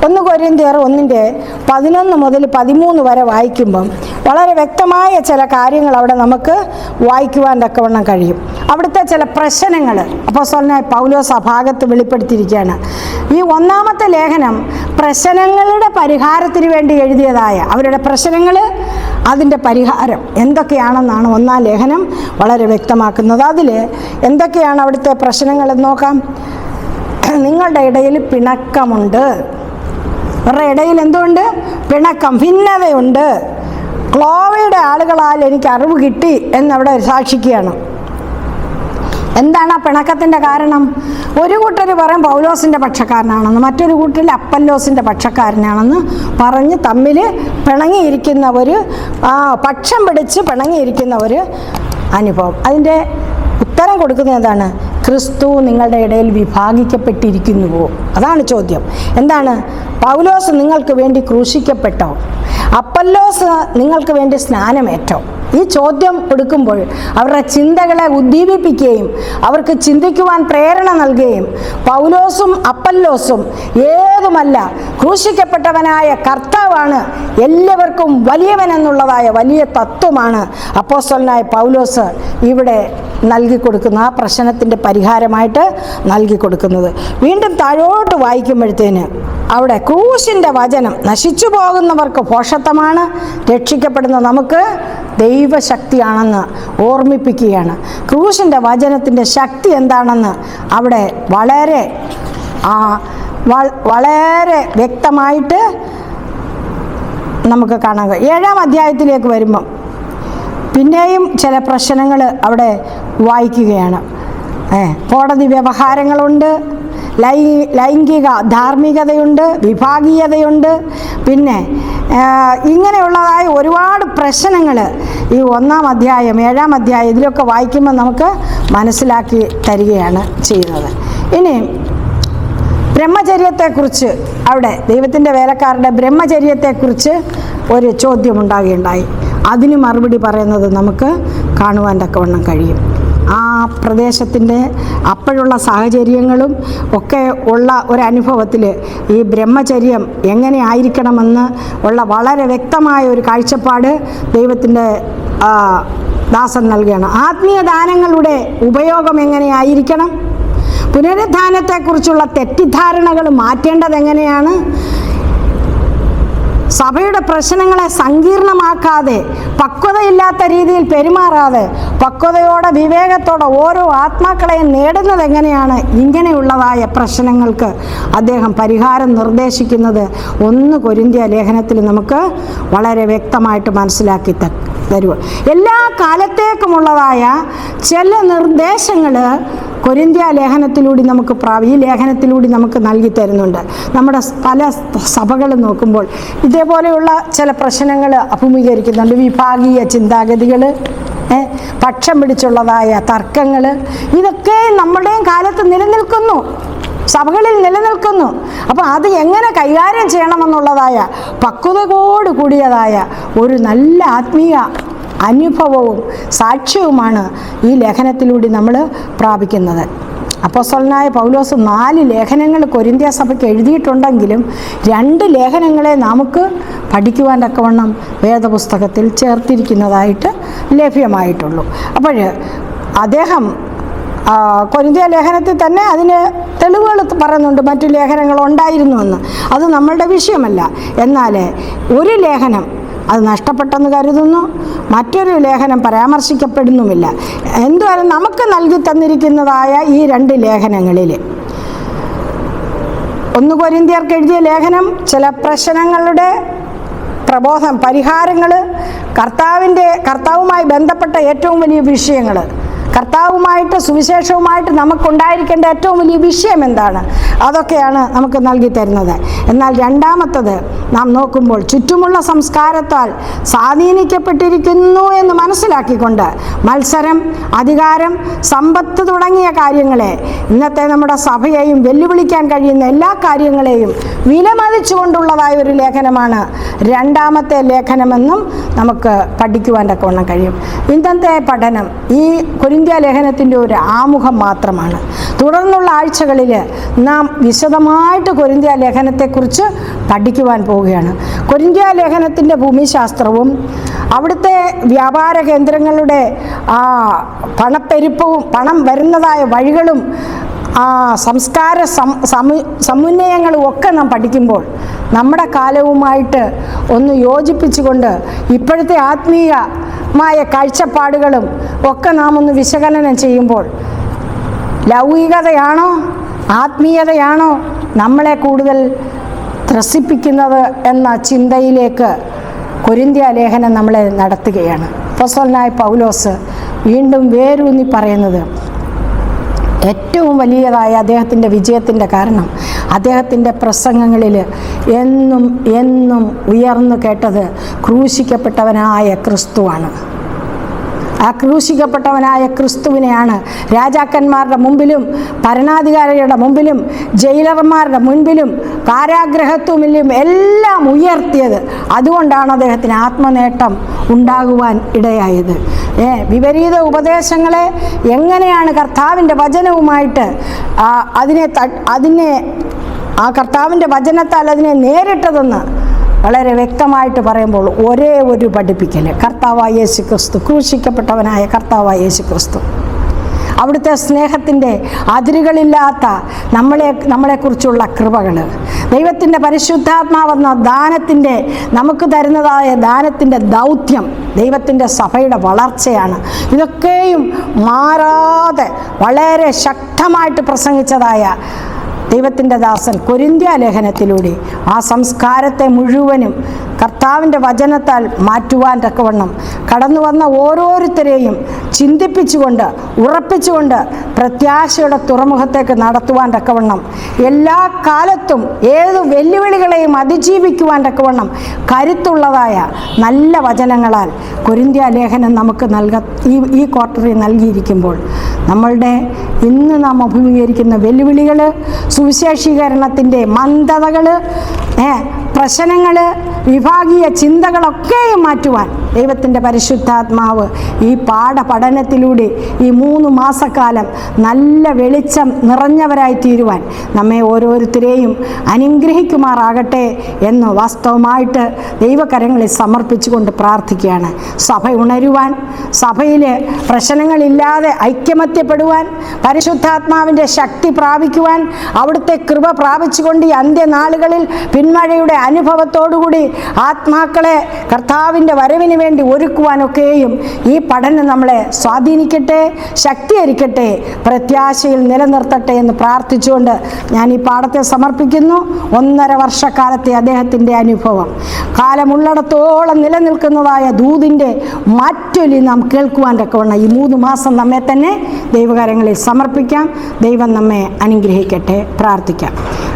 1 കൊരിന്ത്യർ 1:11-13 വരെ വായിക്കുമ്പം വളരെ വ്യക്തമായ ചില കാര്യങ്ങൾ അവിടെ നമുക്ക് വായിക്കുവാൻ തക്കവണ്ണം കഴിയും. അവിടുത്തെ ചില പ്രശ്നങ്ങൾ അപ്പോസ്തലനായ പൗലോസ് ആ ഭാഗത്ത് വെളിപ്പെടുത്തിയിരിക്കുകയാണ്. ഈ 1-ാമത്തെ ലേഖനം പ്രശ്നങ്ങളുടെ പരിഹാരത്തിന് വേണ്ടി എഴുതിയതായ അവരുടെ പ്രശ്നങ്ങൾ, അതിൻ്റെ പരിഹാരം എന്തൊക്കെയാണെന്നാണ് 1-ാം ലേഖനം വളരെ വ്യക്തമാക്കുന്നത്. അതിൽ എന്തൊക്കെയാണ് അവിടുത്തെ പ്രശ്നങ്ങളെന്ന് നോക്കാം. നിങ്ങളുടെ ഇടയിൽ പിണക്കമുണ്ട്. അവരുടെ ഇടയിൽ എന്തുകൊണ്ട്? പിണക്കം, ഭിന്നതയുണ്ട്. ക്ലോവയുടെ ആളുകളാൽ എനിക്ക് അറിവ് കിട്ടി എന്നവിടെ സാക്ഷിക്കുകയാണ്. എന്താണ് ആ പിണക്കത്തിൻ്റെ കാരണം? ഒരു കൂട്ടർ പറയും പൗലോസിൻ്റെ പക്ഷക്കാരനാണെന്ന്, മറ്റൊരു കൂട്ടരിൽ അപ്പല്ലോസിൻ്റെ പക്ഷക്കാരനാണെന്ന് പറഞ്ഞ് തമ്മിൽ പിണങ്ങിയിരിക്കുന്ന ഒരു പക്ഷം പിടിച്ച് പിണങ്ങിയിരിക്കുന്ന ഒരു അനുഭവം. അതിൻ്റെ ഉത്തരം കൊടുക്കുന്നത് എന്താണ്? ക്രിസ്തു നിങ്ങളുടെ ഇടയിൽ വിഭാഗിക്കപ്പെട്ടിരിക്കുന്നുവോ? അതാണ് ചോദ്യം. എന്താണ്? പൗലോസ് നിങ്ങൾക്ക് വേണ്ടി ക്രൂശിക്കപ്പെട്ടോ? അപ്പല്ലോസ് നിങ്ങൾക്ക് വേണ്ടി സ്നാനമേറ്റോ? ഈ ചോദ്യം കൊടുക്കുമ്പോൾ അവരുടെ ചിന്തകളെ ഉദ്ദീപിപ്പിക്കുകയും അവർക്ക് ചിന്തിക്കുവാൻ പ്രേരണ നൽകുകയും പൗലോസും അപ്പല്ലോസും ഏതുമല്ല, ക്രൂശിക്കപ്പെട്ടവനായ കർത്താവാണ് എല്ലാവർക്കും വലിയവനെന്നുള്ളതായ വലിയ തത്വമാണ് അപ്പോസ്തലനായ പൗലോസ് ഇവിടെ നൽകി കൊടുക്കുന്ന ആ പ്രശ്നത്തിൻ്റെ പരിഹാരമായിട്ട് നൽകി കൊടുക്കുന്നത്. വീണ്ടും താഴോട്ട് വായിക്കുമ്പോഴത്തേന് അവിടെ ക്രൂശിൻ്റെ വചനം നശിച്ചു പോകുന്നവർക്ക് ഭോഷത്വമാണ്, രക്ഷിക്കപ്പെടുന്ന നമുക്ക് ദൈവശക്തിയാണെന്ന് ഓർമ്മിപ്പിക്കുകയാണ്. ക്രൂശിൻ്റെ വചനത്തിൻ്റെ ശക്തി എന്താണെന്ന് അവിടെ വളരെ വ്യക്തമായിട്ട് നമുക്ക് കാണാൻ കഴിയും. 7-ാം അധ്യായത്തിലേക്ക് വരുമ്പം പിന്നെയും ചില പ്രശ്നങ്ങൾ അവിടെ വായിക്കുകയാണ്. കോടതി വ്യവഹാരങ്ങളുണ്ട്, ലൈംഗിക ധാർമ്മികതയുണ്ട്, വിഭാഗീയതയുണ്ട്, പിന്നെ ഇങ്ങനെയുള്ളതായ ഒരുപാട് പ്രശ്നങ്ങൾ ഈ 1-ാം അധ്യായം 7-ാം അധ്യായം ഇതിലൊക്കെ വായിക്കുമ്പോൾ നമുക്ക് മനസ്സിലാക്കി തരികയാണ് ചെയ്യുന്നത്. ഇനി ബ്രഹ്മചര്യത്തെക്കുറിച്ച് അവിടെ ദൈവത്തിൻ്റെ വേലക്കാരുടെ ബ്രഹ്മചര്യത്തെക്കുറിച്ച് ഒരു ചോദ്യമുണ്ടാകുകയുണ്ടായി. അതിന് മറുപടി പറയുന്നത് നമുക്ക് കാണുവാൻ തക്കവണ്ണം കഴിയും. ആ പ്രദേശത്തിൻ്റെ അപ്പോഴുള്ള സാഹചര്യങ്ങളും ഒക്കെ ഉള്ള ഒരനുഭവത്തിൽ ഈ ബ്രഹ്മചര്യം എങ്ങനെ ആയിരിക്കണമെന്ന് ഉള്ള വളരെ വ്യക്തമായ ഒരു കാഴ്ചപ്പാട് ദൈവത്തിൻ്റെ ദാസൻ നൽകുകയാണ്. ആത്മീയ ദാനങ്ങളുടെ ഉപയോഗം എങ്ങനെയായിരിക്കണം? പുനരുദ്ധാനത്തെക്കുറിച്ചുള്ള തെറ്റിദ്ധാരണകൾ മാറ്റേണ്ടത് എങ്ങനെയാണ്? സഭയുടെ പ്രശ്നങ്ങളെ സങ്കീർണമാക്കാതെ, പക്വതയില്ലാത്ത രീതിയിൽ പെരുമാറാതെ, പക്വതയോടെ വിവേകത്തോടെ ഓരോ ആത്മാക്കളെയും നേടുന്നത് എങ്ങനെയാണ്? ഇങ്ങനെയുള്ളതായ പ്രശ്നങ്ങൾക്ക് അദ്ദേഹം പരിഹാരം നിർദ്ദേശിക്കുന്നത് 1 കൊരിന്ത്യ ലേഖനത്തിൽ നമുക്ക് വളരെ വ്യക്തമായിട്ട് മനസ്സിലാക്കി തരുക. എല്ലാ കാലത്തേക്കുമുള്ളതായ ചില നിർദ്ദേശങ്ങൾ കൊരിന്ത്യ ലേഖനത്തിലൂടെ നമുക്ക് ഈ ലേഖനത്തിലൂടെ നമുക്ക് നൽകി തരുന്നുണ്ട്. നമ്മുടെ പല സഭകളും നോക്കുമ്പോൾ ഇതേപോലെയുള്ള ചില പ്രശ്നങ്ങൾ അഭിമുഖീകരിക്കുന്നുണ്ട്. വിഭാഗീയ ചിന്താഗതികൾ, പക്ഷം പിടിച്ചുള്ളതായ തർക്കങ്ങൾ, ഇതൊക്കെ നമ്മുടെയും കാലത്ത് നിലനിൽക്കുന്നു, സഭകളിൽ നിലനിൽക്കുന്നു. അപ്പോൾ അത് എങ്ങനെ കൈകാര്യം ചെയ്യണമെന്നുള്ളതായ പക്വതയോട് കൂടിയതായ ഒരു നല്ല ആത്മീയ അനുഭവവും സാക്ഷ്യവുമാണ് ഈ ലേഖനത്തിലൂടെ നമ്മൾ പ്രാപിക്കുന്നത്. അപ്പോസ്തലനായ പൗലോസ് 4 ലേഖനങ്ങൾ കൊരിന്ത്യ സഭയ്ക്ക് എഴുതിയിട്ടുണ്ടെങ്കിലും 2 ലേഖനങ്ങളെ നമുക്ക് പഠിക്കുവാൻ തക്കവണ്ണം വേദപുസ്തകത്തിൽ ചേർത്തിരിക്കുന്നതായിട്ട് ലഭ്യമായിട്ടുള്ളൂ. അപ്പോൾ അദ്ദേഹം കൊരിന്ത്യ ലേഖനത്തിൽ തന്നെ അതിന് തെളിവുകൾ പറയുന്നുണ്ട്, മറ്റു ലേഖനങ്ങൾ ഉണ്ടായിരുന്നുവെന്ന്. അത് നമ്മളുടെ വിഷയമല്ല. എന്നാൽ ഒരു ലേഖനം അത് നഷ്ടപ്പെട്ടെന്ന് കരുതുന്നു, മറ്റൊരു ലേഖനം പരാമർശിക്കപ്പെടുന്നുമില്ല. എന്തുവായാലും നമുക്ക് നൽകി തന്നിരിക്കുന്നതായ ഈ 2 ലേഖനങ്ങളിൽ 1 കൊരിന്ത്യർക്ക് എഴുതിയ ലേഖനം ചില പ്രശ്നങ്ങളുടെ പരിഹാരങ്ങൾ, കർത്താവുമായി ബന്ധപ്പെട്ട ഏറ്റവും വലിയ വിഷയങ്ങൾ, കർത്താവുമായിട്ട് സുവിശേഷവുമായിട്ട് നമുക്കുണ്ടായിരിക്കേണ്ട ഏറ്റവും വലിയ വിഷയം എന്താണ്, അതൊക്കെയാണ് നമുക്ക് നൽകി തരുന്നത്. എന്നാൽ രണ്ടാമത്തത് നാം നോക്കുമ്പോൾ ചുറ്റുമുള്ള സംസ്കാരത്താൽ സ്വാധീനിക്കപ്പെട്ടിരിക്കുന്നു എന്ന് മനസ്സിലാക്കിക്കൊണ്ട് മത്സരം, അധികാരം, സമ്പത്ത് തുടങ്ങിയ കാര്യങ്ങളെ, ഇന്നത്തെ നമ്മുടെ സഭയെയും വെല്ലുവിളിക്കാൻ കഴിയുന്ന എല്ലാ കാര്യങ്ങളെയും വിലമതിച്ചുകൊണ്ടുള്ളതായ ഒരു ലേഖനമാണ് 2-ാമത്തെ ലേഖനമെന്നും നമുക്ക് പഠിക്കുവാൻ തക്കവണ്ണം കഴിയും. ഇന്നത്തെ പഠനം ഈ കൊരിന്ത്യ ലേഖനത്തിൻ്റെ ഒരു ആമുഖം മാത്രമാണ്. തുടർന്നുള്ള ആഴ്ചകളിൽ നാം വിശദമായിട്ട് കൊരിന്ത്യ ലേഖനത്തെക്കുറിച്ച് പഠിക്കുവാൻ പോവുകയാണ്. കൊരിന്ത്യ ലേഖനത്തിൻ്റെ ഭൂമിശാസ്ത്രവും അവിടുത്തെ വ്യാപാര കേന്ദ്രങ്ങളുടെ പണപ്പെരുപ്പവും പണം വരുന്നതായ വഴികളും സംസ്കാര സമുന്നയങ്ങളും ഒക്കെ നാം പഠിക്കുമ്പോൾ നമ്മുടെ കാലവുമായിട്ട് ഒന്ന് യോജിപ്പിച്ചുകൊണ്ട് ഇപ്പോഴത്തെ ആത്മീയമായ കാഴ്ചപ്പാടുകളും ഒക്കെ നാം ഒന്ന് വിശകലനം ചെയ്യുമ്പോൾ ലൗകികതയാണോ ആത്മീയതയാണോ നമ്മളെ കൂടുതൽ ത്രസിപ്പിക്കുന്നത് എന്ന ചിന്തയിലേക്ക് കൊരിന്ത്യ ലേഖനം നമ്മളെ നടത്തുകയാണ്. അപ്പോസ്തലനായ പൗലോസ് വീണ്ടും വേരൂന്നി പറയുന്നത് ഏറ്റവും വലിയതായ അദ്ദേഹത്തിൻ്റെ വിജയത്തിൻ്റെ കാരണം അദ്ദേഹത്തിൻ്റെ പ്രസംഗങ്ങളിൽ എന്നും എന്നും ഉയർന്നു കേട്ടത് ക്രൂശിക്കപ്പെട്ടവനായ ക്രിസ്തുവാണ്. ആ ക്രൂശിക്കപ്പെട്ടവനായ ക്രിസ്തുവിനെയാണ് രാജാക്കന്മാരുടെ മുമ്പിലും ഭരണാധികാരികളുടെ മുമ്പിലും ജയിലർമാരുടെ മുൻപിലും കാരാഗ്രഹത്തുമിലും എല്ലാം ഉയർത്തിയത്. അതുകൊണ്ടാണ് അദ്ദേഹത്തിന് ആത്മനേട്ടം ഉണ്ടാകുവാൻ ഇടയായത്. വിപരീത ഉപദേശങ്ങളെ എങ്ങനെയാണ് കർത്താവിൻ്റെ വചനവുമായിട്ട് അതിനെ ആ കർത്താവിൻ്റെ വചനത്താൽ അതിനെ നേരിട്ടതെന്ന് വളരെ വ്യക്തമായിട്ട് പറയുമ്പോൾ ഒരേ ഒരു പഠിപ്പിക്കൽ, കർത്താവായ യേശു ക്രിസ്തു, ക്രൂശിക്കപ്പെട്ടവനായ കർത്താവായ യേശു ക്രിസ്തു. അവിടുത്തെ സ്നേഹത്തിൻ്റെ അതിരുകളില്ലാത്ത നമ്മളെക്കുറിച്ചുള്ള കൃപകൾ, ദൈവത്തിൻ്റെ പരിശുദ്ധാത്മാവെന്ന ദാനത്തിൻ്റെ നമുക്ക് തരുന്നതായ ദാനത്തിൻ്റെ ദൗത്യം ദൈവത്തിൻ്റെ സഭയുടെ വളർച്ചയാണ്. ഇതൊക്കെയും മാറാതെ വളരെ ശക്തമായിട്ട് പ്രസംഗിച്ചതായ ദൈവത്തിൻ്റെ ദാസൻ കൊരിന്ത്യ ലേഖനത്തിലൂടെ ആ സംസ്കാരത്തെ മുഴുവനും കർത്താവിൻ്റെ വചനത്താൽ മാറ്റുവാൻ തക്കവണ്ണം കടന്നു വന്ന ഓരോരുത്തരെയും ചിന്തിപ്പിച്ചുകൊണ്ട് ഉറപ്പിച്ചുകൊണ്ട് പ്രത്യാശയുടെ തുറമുഖത്തേക്ക് നടത്തുവാൻ തക്കവണ്ണം എല്ലാ കാലത്തും ഏത് വെല്ലുവിളികളെയും അതിജീവിക്കുവാൻ തക്കവണ്ണം കരുത്തുള്ളതായ നല്ല വചനങ്ങളാൽ കൊരിന്ത്യ ലേഖനം നമുക്ക് ഈ ക്വാർട്ടറിൽ നൽകിയിരിക്കുമ്പോൾ നമ്മളുടെ ഇന്ന് നാം അഭിമുഖീകരിക്കുന്ന വെല്ലുവിളികൾ, സുവിശേഷീകരണത്തിൻ്റെ മന്ദതകൾ, പ്രശ്നങ്ങൾ, വിഭാഗീയ ചിന്തകളൊക്കെയും മാറ്റുവാൻ ദൈവത്തിൻ്റെ പരിശുദ്ധാത്മാവ് ഈ പാഠപഠനത്തിലൂടെ ഈ 3 മാസക്കാലം നല്ല വെളിച്ചം നിറഞ്ഞവരായി തീരുവാൻ നമ്മെ ഓരോരുത്തരെയും അനുഗ്രഹിക്കുമാറാകട്ടെ എന്ന് വാസ്തവമായിട്ട് ദൈവകരങ്ങളിൽ സമർപ്പിച്ചുകൊണ്ട് പ്രാർത്ഥിക്കുകയാണ്. സഭ ഉണരുവാൻ, സഭയിൽ പ്രശ്നങ്ങളില്ലാതെ ഐക്യമത്യപ്പെടുവാൻ, പരിശുദ്ധാത്മാവിൻ്റെ ശക്തി പ്രാപിക്കുവാൻ, അവിടുത്തെ കൃപ പ്രാപിച്ചുകൊണ്ട് ഈ അന്ത്യനാളുകളിൽ പിന്മഴയുടെ അനുഭവത്തോടുകൂടി ആത്മാക്കളെ കർത്താവിൻ്റെ വരവിന് വേണ്ടി ഒരുക്കുവാനൊക്കെയും ഈ പഠനം നമ്മളെ സ്വാധീനിക്കട്ടെ, ശക്തീകരിക്കട്ടെ, പ്രത്യാശയിൽ നിലനിർത്തട്ടെ എന്ന് പ്രാർത്ഥിച്ചുകൊണ്ട് ഞാൻ ഈ പാഠത്തെ സമർപ്പിക്കുന്നു. 1.5 വർഷക്കാലത്തെ അദ്ദേഹത്തിൻ്റെ അനുഭവം, കാലമുള്ളിടത്തോളം നിലനിൽക്കുന്നതായ ദൂതിൻ്റെ മാറ്റൊലി നാം കേൾക്കുവാൻ തക്കവണ്ണം ഈ 3 മാസം നമ്മെ തന്നെ ദൈവകരങ്ങളിൽ സമർപ്പിക്കാം. ദൈവം നമ്മെ അനുഗ്രഹിക്കട്ടെ. പ്രാർത്ഥിക്കാം.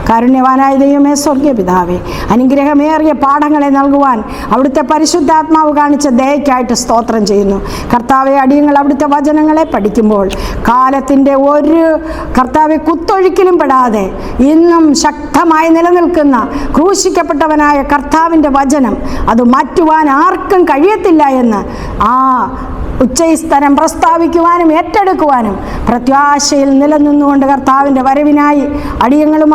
കാരുണ്യവാനായ ദൈവമേ, സ്വർഗീയ പിതാവേ, അനുഗ്രഹമേറിയ പാഠങ്ങളെ നൽകുവാൻ അവിടുത്തെ പരിശുദ്ധാത്മാവ് കാണിച്ച ദയയ്ക്കായിട്ട് സ്തോത്രം ചെയ്യുന്നു. കർത്താവെ, അടിയങ്ങൾ അവിടുത്തെ വചനങ്ങളെ പഠിക്കുമ്പോൾ കാലത്തിൻ്റെ ഒരു കർത്താവെ കുത്തൊഴുക്കിലും പെടാതെ ഇന്നും ശക്തമായി നിലനിൽക്കുന്ന ക്രൂശിക്കപ്പെട്ടവനായ കർത്താവിൻ്റെ വചനം അത് മാറ്റുവാൻ ആർക്കും കഴിയത്തില്ല എന്ന് ഉച്ചസ്ഥരം പ്രസ്താവിക്കുവാനും ഏറ്റെടുക്കുവാനും പ്രത്യാശയിൽ നിലനിന്നുകൊണ്ട് കർത്താവിൻ്റെ വരവിനായി അടിയങ്ങളെ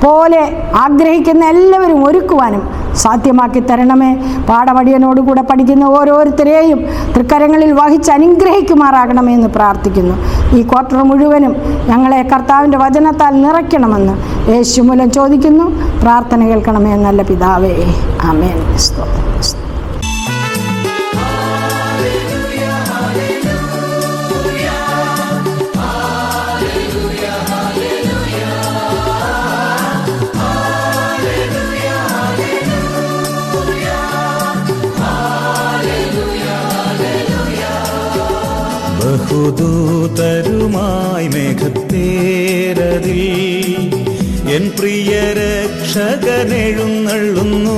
പോലെ ആഗ്രഹിക്കുന്ന എല്ലാവരും ഒരുക്കുവാനും സാധ്യമാക്കി തരണമേ. പാഠമടിയനോടുകൂടെ പഠിക്കുന്ന ഓരോരുത്തരെയും തൃക്കരങ്ങളിൽ വഹിച്ച് അനുഗ്രഹിക്കുമാറാകണമേ എന്ന് പ്രാർത്ഥിക്കുന്നു. ഈ ക്വാർട്ടർ മുഴുവനും ഞങ്ങളെ കർത്താവിൻ്റെ വചനത്താൽ നിറയ്ക്കണമെന്ന് യേശു മൂലം ചോദിക്കുന്നു. പ്രാർത്ഥന കേൾക്കണമേ നല്ല പിതാവേ. ആമേൻ. ബഹുദൂതരുമായി മേഘത്തേരതിൽ എൻ പ്രിയ രക്ഷകനെഴുന്നള്ളുന്നു.